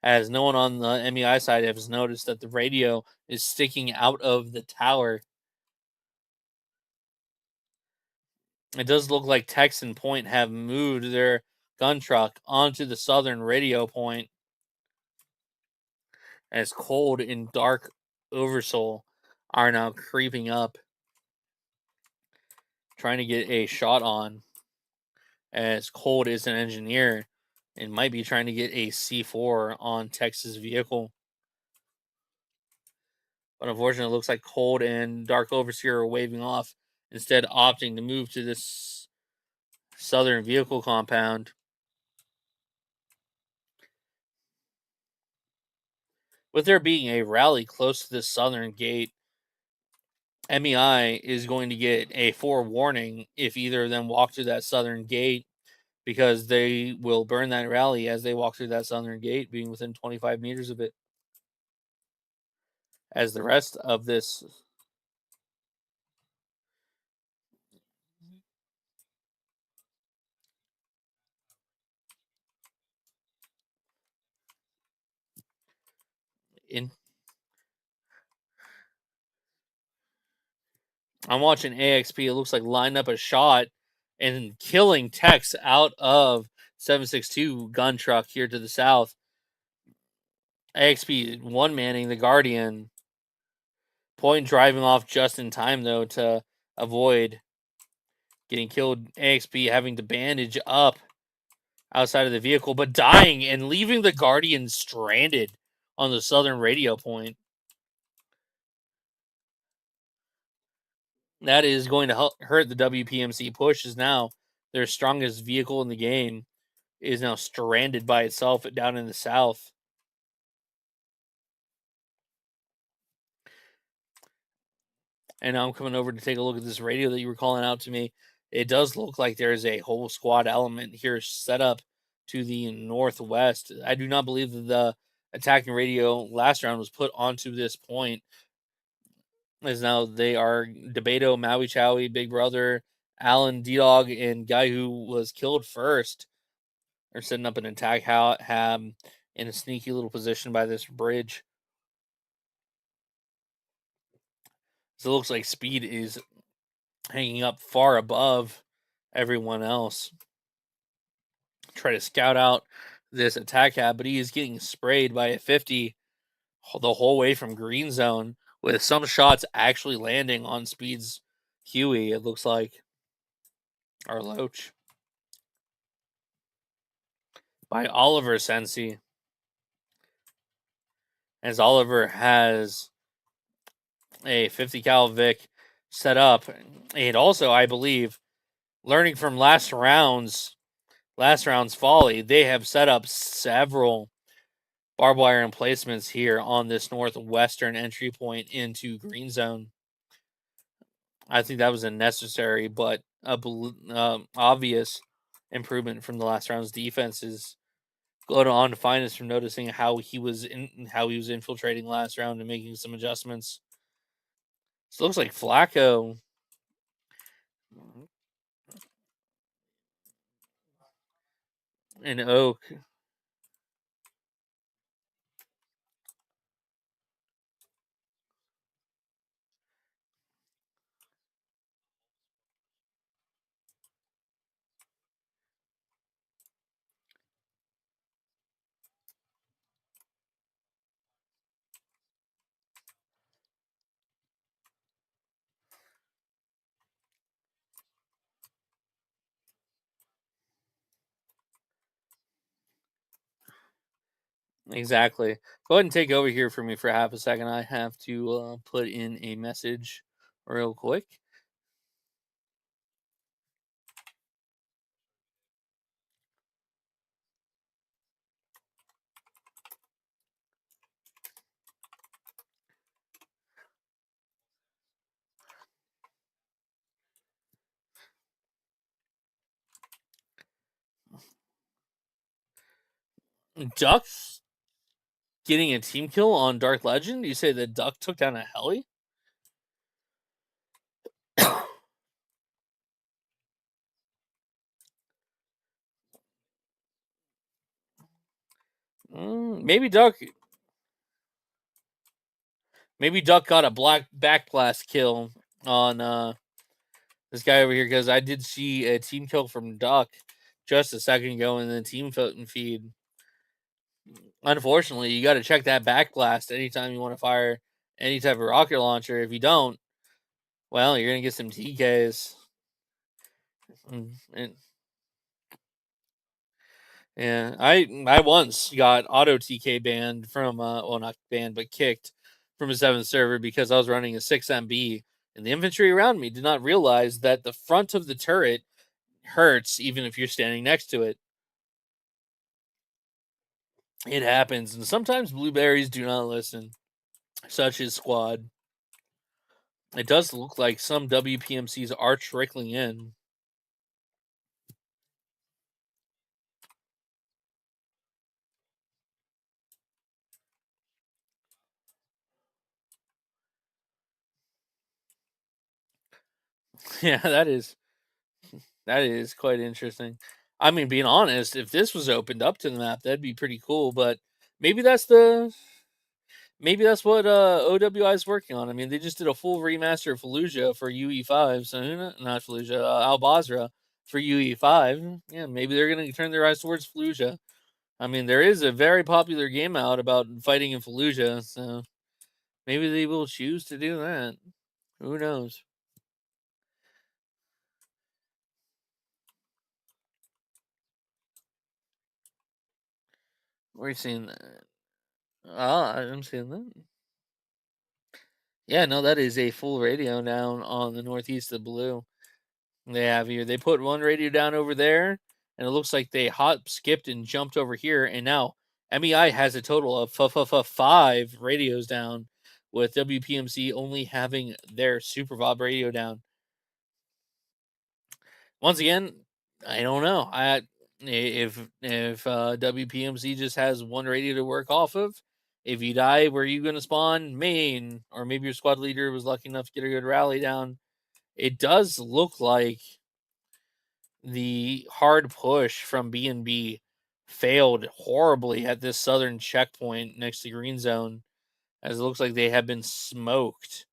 as no one on the MEI side has noticed that the radio is sticking out of the tower. It does look like Texan Point have moved their gun truck onto the southern radio point, as cold and dark Oversoul are now creeping up, trying to get a shot on, as Cold is an engineer and might be trying to get a C4 on Tex's vehicle. But unfortunately, it looks like Cold and Dark Overseer are waving off, instead opting to move to this southern vehicle compound. With there being a rally close to this southern gate, MEI is going to get a forewarning if either of them walk through that southern gate, because they will burn that rally as they walk through that southern gate, being within 25 meters of it. As the rest of this in I'm watching AXP, it looks like lined up a shot and killing Tex out of 762 gun truck here to the south. AXP one manning the Guardian. Point driving off just in time though to avoid getting killed. AXP having to bandage up outside of the vehicle, but dying and leaving the Guardian stranded on the southern radio point. That is going to hurt the WPMC push, as now their strongest vehicle in the game is now stranded by itself down in the south. And now I'm coming over to take a look at this radio that you were calling out to me. It does look like there is a whole squad element here set up to the northwest. I do not believe that the attacking radio last round was put onto this point, as now they are Debato, Maui Chowie, Big Brother, Alan, D-Dog, and guy who was killed first are setting up an attack hab in a sneaky little position by this bridge. So it looks like Speed is hanging up far above everyone else. Try to scout out this attack hab, but he is getting sprayed by a 50 the whole way from green zone, with some shots actually landing on Speed's Huey, it looks like. Or Loach. By Oliver Sensi. As Oliver has a 50 cal Vic set up. And also, I believe, learning from last round's folly, they have set up several barbed wire emplacements here on this northwestern entry point into green zone. I think that was a necessary but obvious improvement from the last round's defenses. Go on to find us from noticing how he was infiltrating last round and making some adjustments. So it looks like Flacco and Oak. Exactly. Go ahead and take over here for me for half a second. I have to put in a message real quick. Duck getting a team kill on Dark Legend? You say that Duck took down a heli? Maybe Duck got a black backblast kill on this guy over here, because I did see a team kill from Duck just a second ago in the team feed. Unfortunately, you got to check that backblast anytime you want to fire any type of rocket launcher. If you don't, well, you're gonna get some TKs. And yeah, I once got auto TK banned from well, not banned but kicked from a 7th server because I was running a 6MB, and the infantry around me did not realize that the front of the turret hurts even if you're standing next to it. It happens, and sometimes blueberries do not listen. Such is squad. It does look like some WPMCs are trickling in. Yeah, that is quite interesting. I mean, being honest, if this was opened up to the map, that'd be pretty cool. But maybe that's what OWI is working on. I mean, they just did a full remaster of Fallujah for UE5, so not Fallujah, Al Basra. for UE5. Yeah, maybe they're going to turn their eyes towards Fallujah. I mean, there is a very popular game out about fighting in Fallujah, so maybe they will choose to do that. Who knows? Where are you seeing that? I'm seeing that. Yeah, no, that is a full radio down on the northeast of Blue. They have here. They put one radio down over there, and it looks like they hop, skipped, and jumped over here. And now MEI has a total of 5 radios down, with WPMC only having their Super Bob radio down. Once again, I don't know. If WPMC just has one radio to work off of. If you die, where are you going to spawn? Main, or maybe your squad leader was lucky enough to get a good rally down. It does look like the hard push from B&B failed horribly at this southern checkpoint next to Green Zone, as it looks like they have been smoked,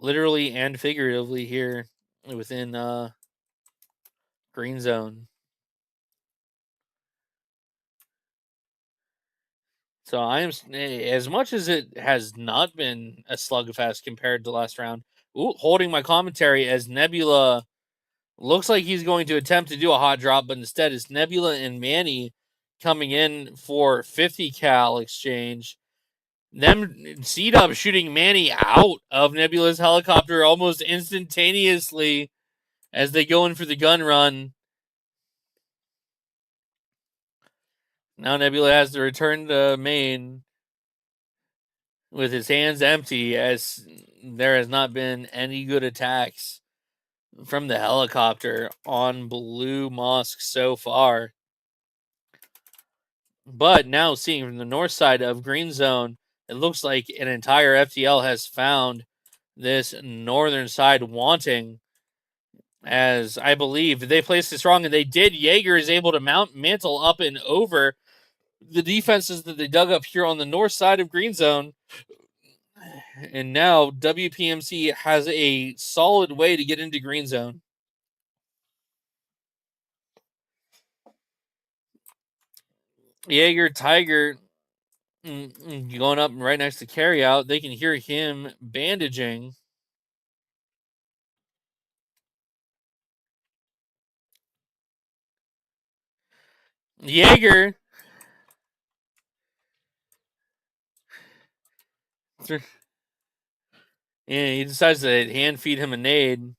literally and figuratively, here within Green Zone. So I am, as much as it has not been a slugfest compared to last round. Holding my commentary as Nebula looks like he's going to attempt to do a hot drop, but instead it's Nebula and Manny coming in for 50 cal exchange. Them CDUB shooting Manny out of Nebula's helicopter almost instantaneously as they go in for the gun run. Now Nebula has to return to main with his hands empty, as there has not been any good attacks from the helicopter on Blue Mosque so far. But now seeing from the north side of Green Zone, it looks like an entire FTL has found this northern side wanting, as I believe they placed it strong, and they did. Jaeger is able to mantle up and over the defenses that they dug up here on the north side of Green Zone. And now WPMC has a solid way to get into Green Zone. Jaeger, Tiger going up right next to carryout. They can hear him bandaging. Jaeger. Yeah, he decides to hand feed him a nade.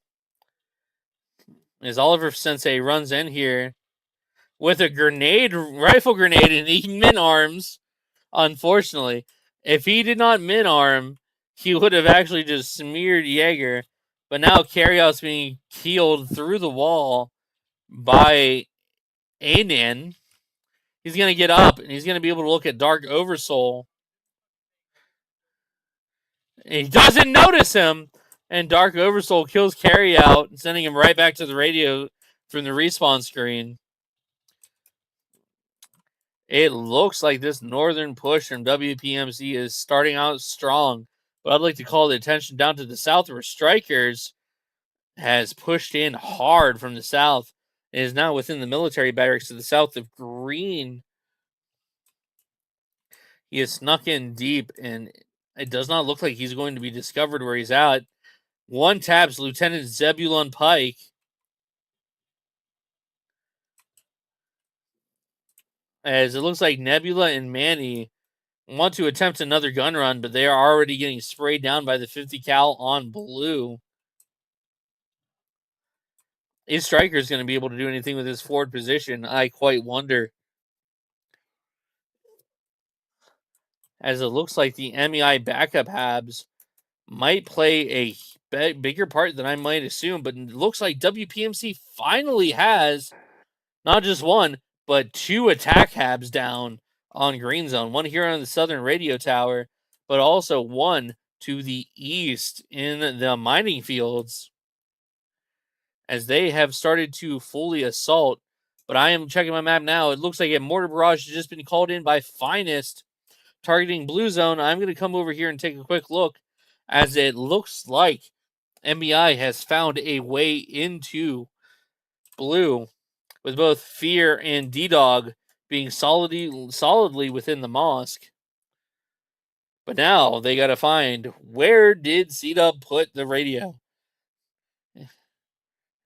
As Oliver Sensei runs in here with a rifle grenade, and he min arms. Unfortunately, if he did not min arm, he would have actually just smeared Jaeger. But now carryout's being keeled through the wall by Anan. He's going to get up, and he's going to be able to look at Dark Oversoul. And he doesn't notice him, and Dark Oversoul kills carryout, sending him right back to the radio from the respawn screen. It looks like this northern push from WPMC is starting out strong, but I'd like to call the attention down to the south, where Strikers has pushed in hard from the south and is now within the military barracks to the south of Green. He has snuck in deep, and it does not look like he's going to be discovered where he's at. One taps Lieutenant Zebulon Pike. As it looks like Nebula and Manny want to attempt another gun run, but they are already getting sprayed down by the 50 cal on Blue. Is Striker's going to be able to do anything with his forward position? I quite wonder. As it looks like the MEI backup Habs might play a bigger part than I might assume, but it looks like WPMC finally has not just one, but 2 attack Habs down on Green Zone. One here on the southern radio tower, but also one to the east in the mining fields, as they have started to fully assault. But I am checking my map now. It looks like a mortar barrage has just been called in by Finest, targeting Blue Zone. I'm going to come over here and take a quick look, as it looks like MEI has found a way into blue, with both Fear and D-Dog being solidly within the mosque. But now they got to find, where did CDUB put the radio?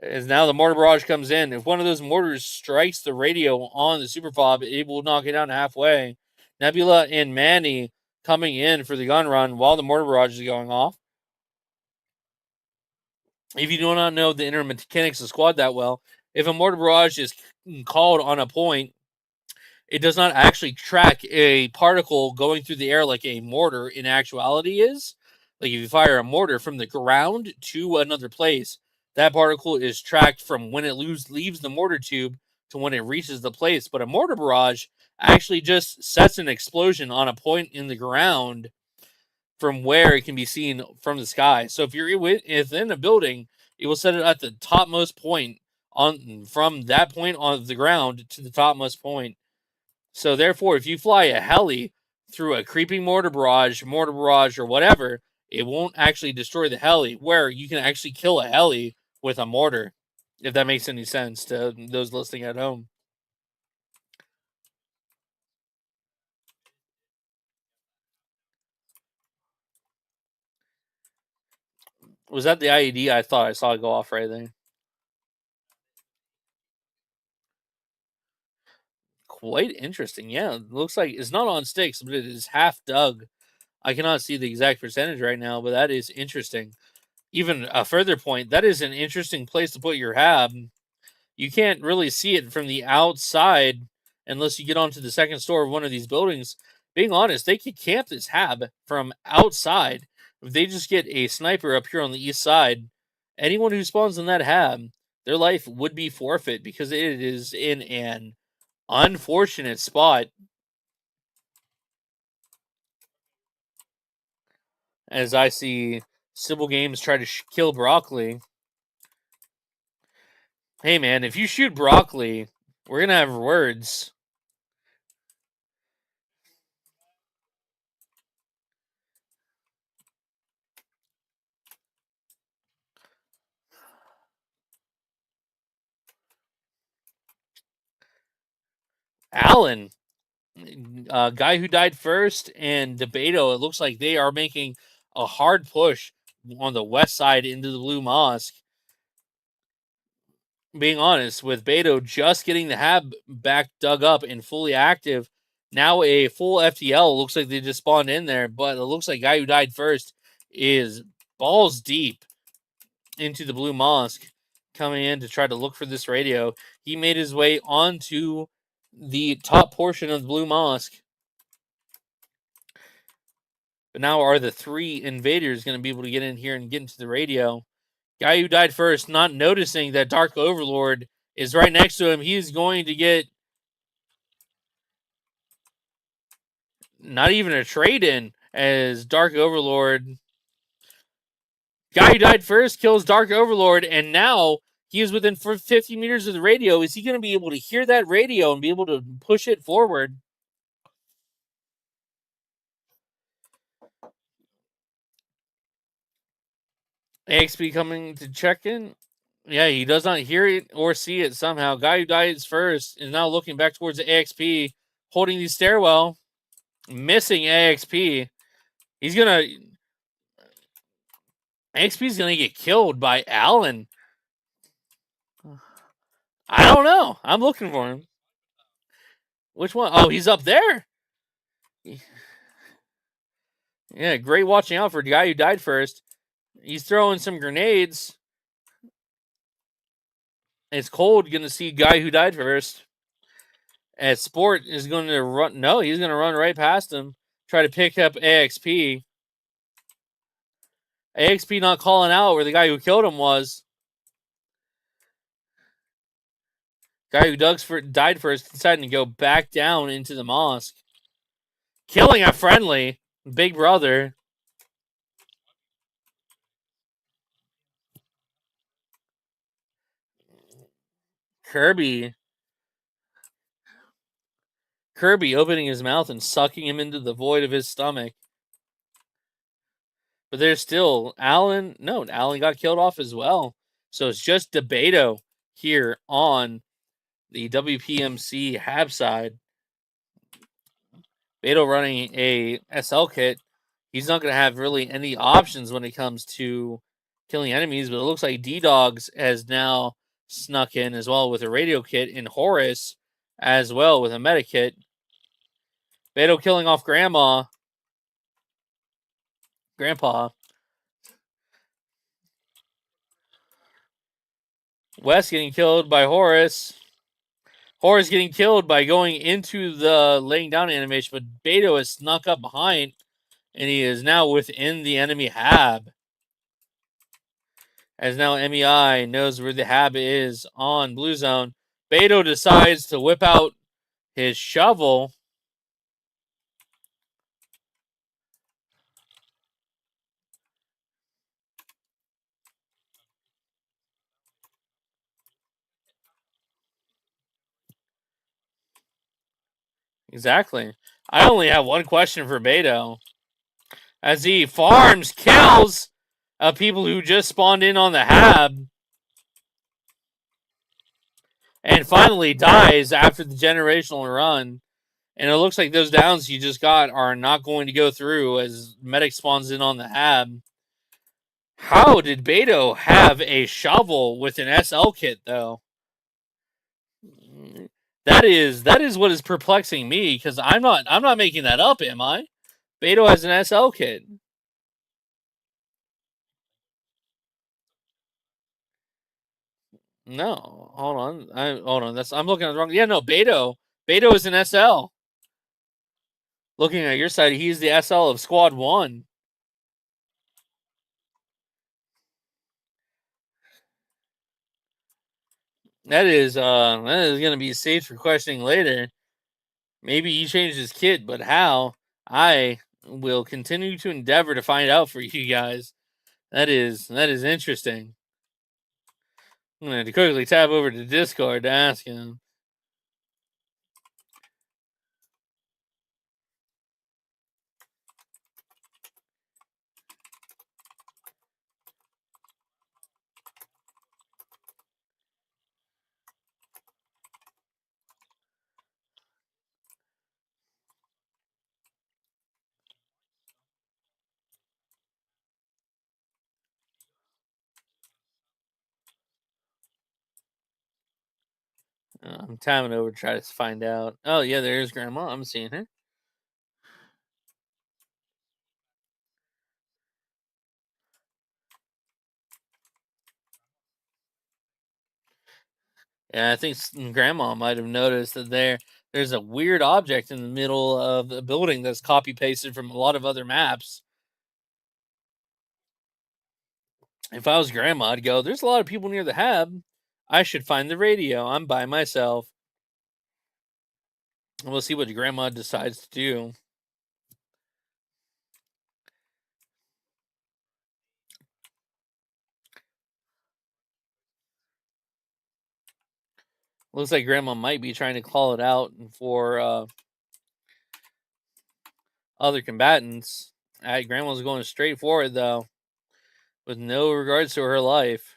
As now the mortar barrage comes in. If one of those mortars strikes the radio on the super fob, it will knock it down halfway. Nebula and Manny coming in for the gun run while the mortar barrage is going off. If you do not know the inner mechanics of squad that well, if a mortar barrage is called on a point, it does not actually track a particle going through the air like a mortar in actuality is. Like if you fire a mortar from the ground to another place, that particle is tracked from when it leaves the mortar tube to when it reaches the place. But a mortar barrage actually just sets an explosion on a point in the ground from where it can be seen from the sky. So if you're within a building, it will set it at the topmost point from that point on the ground to the topmost point. So therefore, if you fly a heli through a creeping mortar barrage, or whatever, it won't actually destroy the heli, where you can actually kill a heli with a mortar, if that makes any sense to those listening at home. Was that the IED? I thought I saw it go off right there. Quite interesting. Yeah, it looks like it's not on sticks, but it is half dug. I cannot see the exact percentage right now, but that is interesting. Even a further point, that is an interesting place to put your hab. You can't really see it from the outside unless you get onto the second story of one of these buildings. Being honest, they could camp this hab from outside. If they just get a sniper up here on the east side, anyone who spawns in that hab, their life would be forfeit because it is in an unfortunate spot. As I see Civil Games try to kill Broccoli. Hey man, if you shoot Broccoli, we're gonna have words. Alan, guy who died first, and Debato, it looks like they are making a hard push on the west side into the Blue Mosque. Being honest, with Beto just getting the hab back dug up and fully active, now a full FTL looks like they just spawned in there, but it looks like guy who died first is balls deep into the Blue Mosque, coming in to try to look for this radio. He made his way onto the top portion of the Blue Mosque. But now are the three invaders going to be able to get in here and get into the radio? Guy who died first, not noticing that Dark Overlord is right next to him. He's going to get not even a trade-in as Dark Overlord. Guy who died first kills Dark Overlord, and now he is within 50 meters of the radio. Is he going to be able to hear that radio and be able to push it forward? AXP coming to check in. Yeah, he does not hear it or see it somehow. Guy who dies first is now looking back towards the AXP, holding the stairwell, missing AXP. He's gonna AXP's gonna get killed by Allen. I don't know. I'm looking for him. Which one? Oh, he's up there. Yeah, great watching out for the guy who died first. He's throwing some grenades. It's cold gonna see guy who died first. And Sport is going to run. No, he's going to run right past him. Try to pick up AXP. AXP not calling out where the guy who killed him was. Guy who died first deciding to go back down into the mosque. Killing a friendly. Big brother. Kirby opening his mouth and sucking him into the void of his stomach. But there's still Allen. No, Allen got killed off as well. So it's just Debato here on the WPMC Hab side. Beto running a SL kit. He's not going to have really any options when it comes to killing enemies, but it looks like D-Dogs has now snuck in as well with a radio kit, and Horace as well with a meta kit. Beto killing off Grandpa. West getting killed by Horace. Horace getting killed by going into the laying down animation, but Beto has snuck up behind, and he is now within the enemy hab. As now MEI knows where the hab is on Blue Zone. Beto decides to whip out his shovel. Exactly. I only have one question for Beto. As he farms kills of people who just spawned in on the hab, and finally dies after the generational run. And it looks like those downs you just got are not going to go through as Medic spawns in on the hab. How did Beto have a shovel with an SL kit, though? That is what is perplexing me, because I'm not making that up, am I? Beto has an SL kit. No, hold on. Hold on. I'm looking at the wrong. Yeah, no, Beto is an SL. Looking at your side, he's the SL of Squad 1. That is going to be saved for questioning later. Maybe he changed his kit, but how? I will continue to endeavor to find out for you guys. That is interesting. I'm going to quickly tab over to Discord to ask him. I'm tabbing over to try to find out. Oh, yeah, there's Grandma. I'm seeing her. Yeah, I think Grandma might have noticed that there's a weird object in the middle of the building that's copy pasted from a lot of other maps. If I was Grandma, I'd go, there's a lot of people near the hab. I should find the radio. I'm by myself. And we'll see what Grandma decides to do. Looks like Grandma might be trying to call it out for other combatants. Grandma's going straight for it, though, with no regards to her life.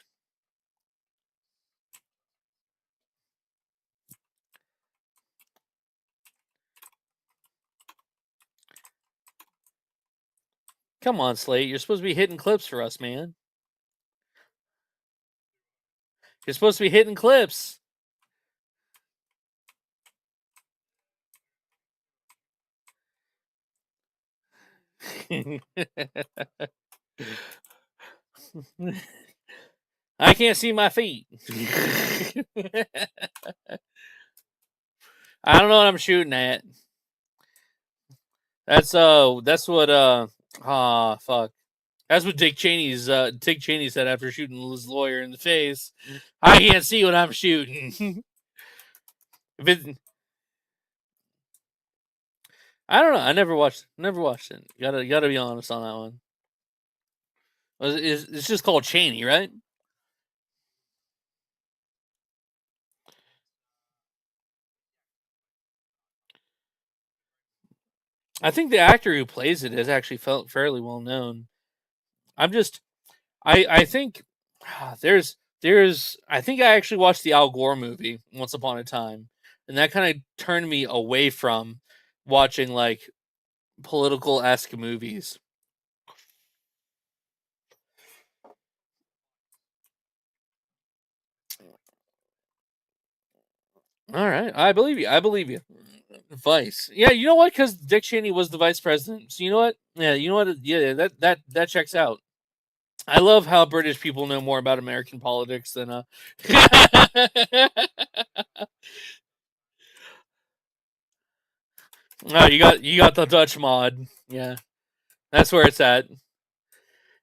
Come on, Slate. You're supposed to be hitting clips for us, man. You're supposed to be hitting clips. I can't see my feet. I don't know what I'm shooting at. That's what fuck. That's what Dick Cheney said after shooting his lawyer in the face. I can't see what I'm shooting. I don't know. I never watched it. Gotta be honest on that one. It's just called Cheney, right? I think the actor who plays it is actually fairly well known. I think there's I think I actually watched the Al Gore movie Once Upon a Time, and that kind of turned me away from watching like political-esque movies. All right, I believe you. I believe you. Vice. Yeah, you know what? Because Dick Cheney was the vice president. So you know what? Yeah, you know what? Yeah, that checks out. I love how British people know more about American politics than No, you got the Dutch mod. Yeah, that's where it's at.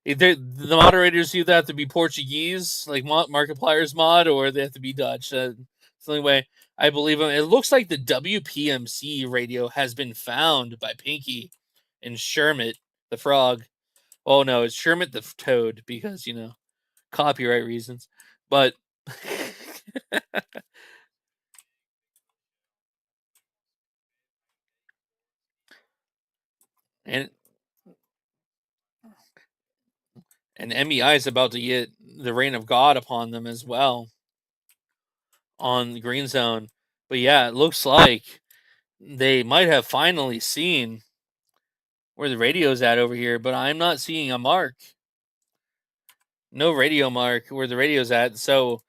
The moderators either have to be Portuguese, like Markiplier's mod, or they have to be Dutch. It's the only way I believe them. It looks like the WPMC radio has been found by Pinky and Shermit the frog. Oh no, it's Shermit the toad because copyright reasons. But and MEI is about to get the reign of God upon them as well on the Green Zone. But yeah, it looks like they might have finally seen where the radio's at over here, but I'm not seeing a mark. No radio mark where the radio's at, so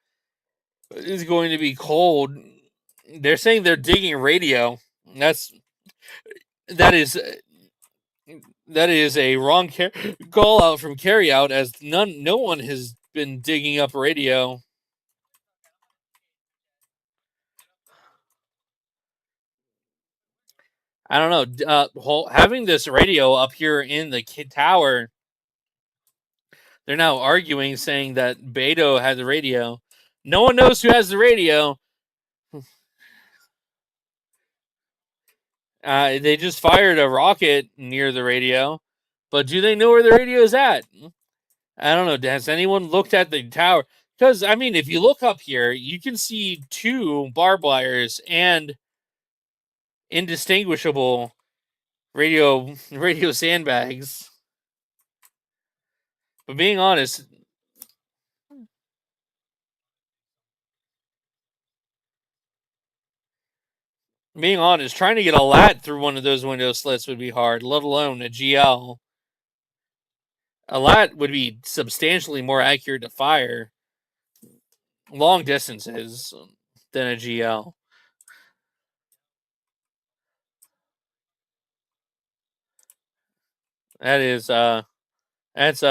it's going to be cold. They're saying they're digging radio. That is that is a wrong call out from carryout, as no one has been digging up radio. I don't know. Having this radio up here in the tower, they're now arguing, saying that Beto had the radio. No one knows who has the radio. They just fired a rocket near the radio, but do they know where the radio is at? I don't know. Has anyone looked at the tower? Because I mean, if you look up here, you can see two barbed wires and indistinguishable radio sandbags. But being honest, trying to get a lat through one of those window slits would be hard, let alone a GL. A lat would be substantially more accurate to fire long distances than a GL. That is that's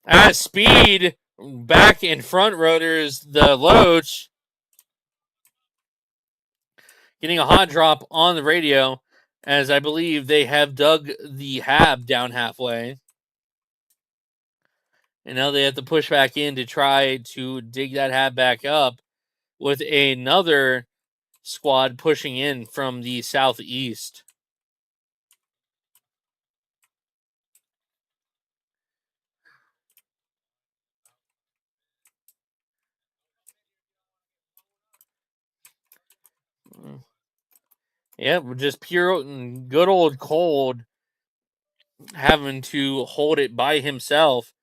at speed back and front rotors the Loach getting a hot drop on the radio, as I believe they have dug the hab down halfway. And now they have to push back in to try to dig that hab back up, with another squad pushing in from the southeast. Yeah, just pure good old cold having to hold it by himself.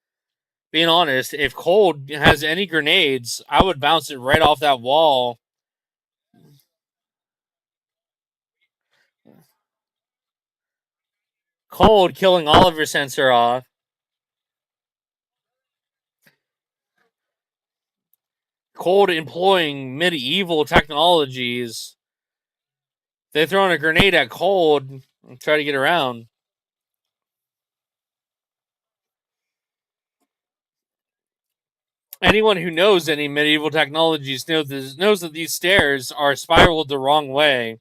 Being honest, if Cold has any grenades, I would bounce it right off that wall. Cold killing Oliver Sensor off. Cold employing medieval technologies. They throw a grenade at Cold and try to get around. Anyone who knows any medieval technologies knows that these stairs are spiraled the wrong way.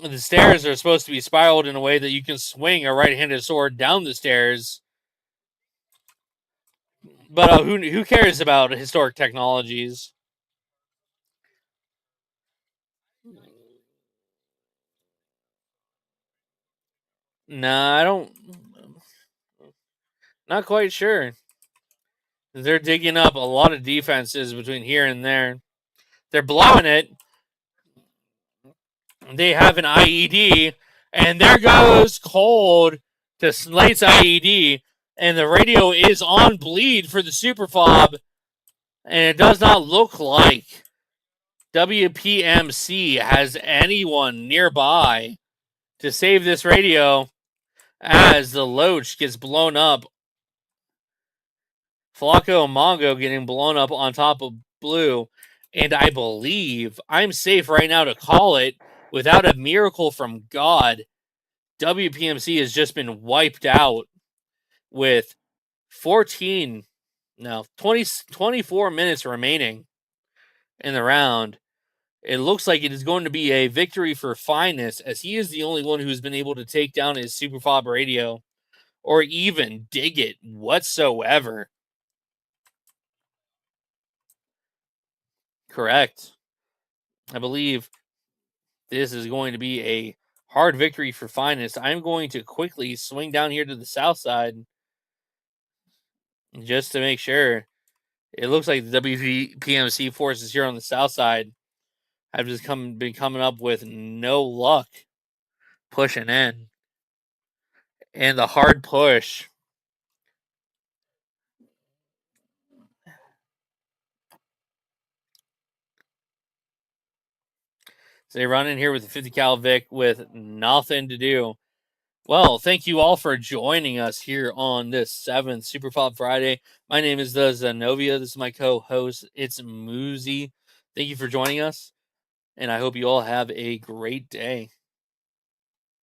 The stairs are supposed to be spiraled in a way that you can swing a right-handed sword down the stairs. But who cares about historic technologies? Nah, I don't. Not quite sure. They're digging up a lot of defenses between here and there. They're blowing it. They have an IED, and there goes Cold to Slate's IED. And the radio is on bleed for the Super Fob. And it does not look like WPMC has anyone nearby to save this radio as the Loach gets blown up. Flacco and Mongo getting blown up on top of Blue. And I believe I'm safe right now to call it, without a miracle from God, WPMC has just been wiped out with 24 minutes remaining in the round. It looks like it is going to be a victory for Finest, as he is the only one who's been able to take down his Super Fob radio or even dig it whatsoever. Correct. I believe this is going to be a hard victory for Finest. I'm going to quickly swing down here to the south side just to make sure. It looks like the WPMC forces here on the south side have just been coming up with no luck pushing in. And the hard push. So they run in here with a 50 cal Vic with nothing to do. Well, thank you all for joining us here on this 7th Super Fob Friday. My name is the Zenobia. This is my co-host. It's Moozy. Thank you for joining us, and I hope you all have a great day.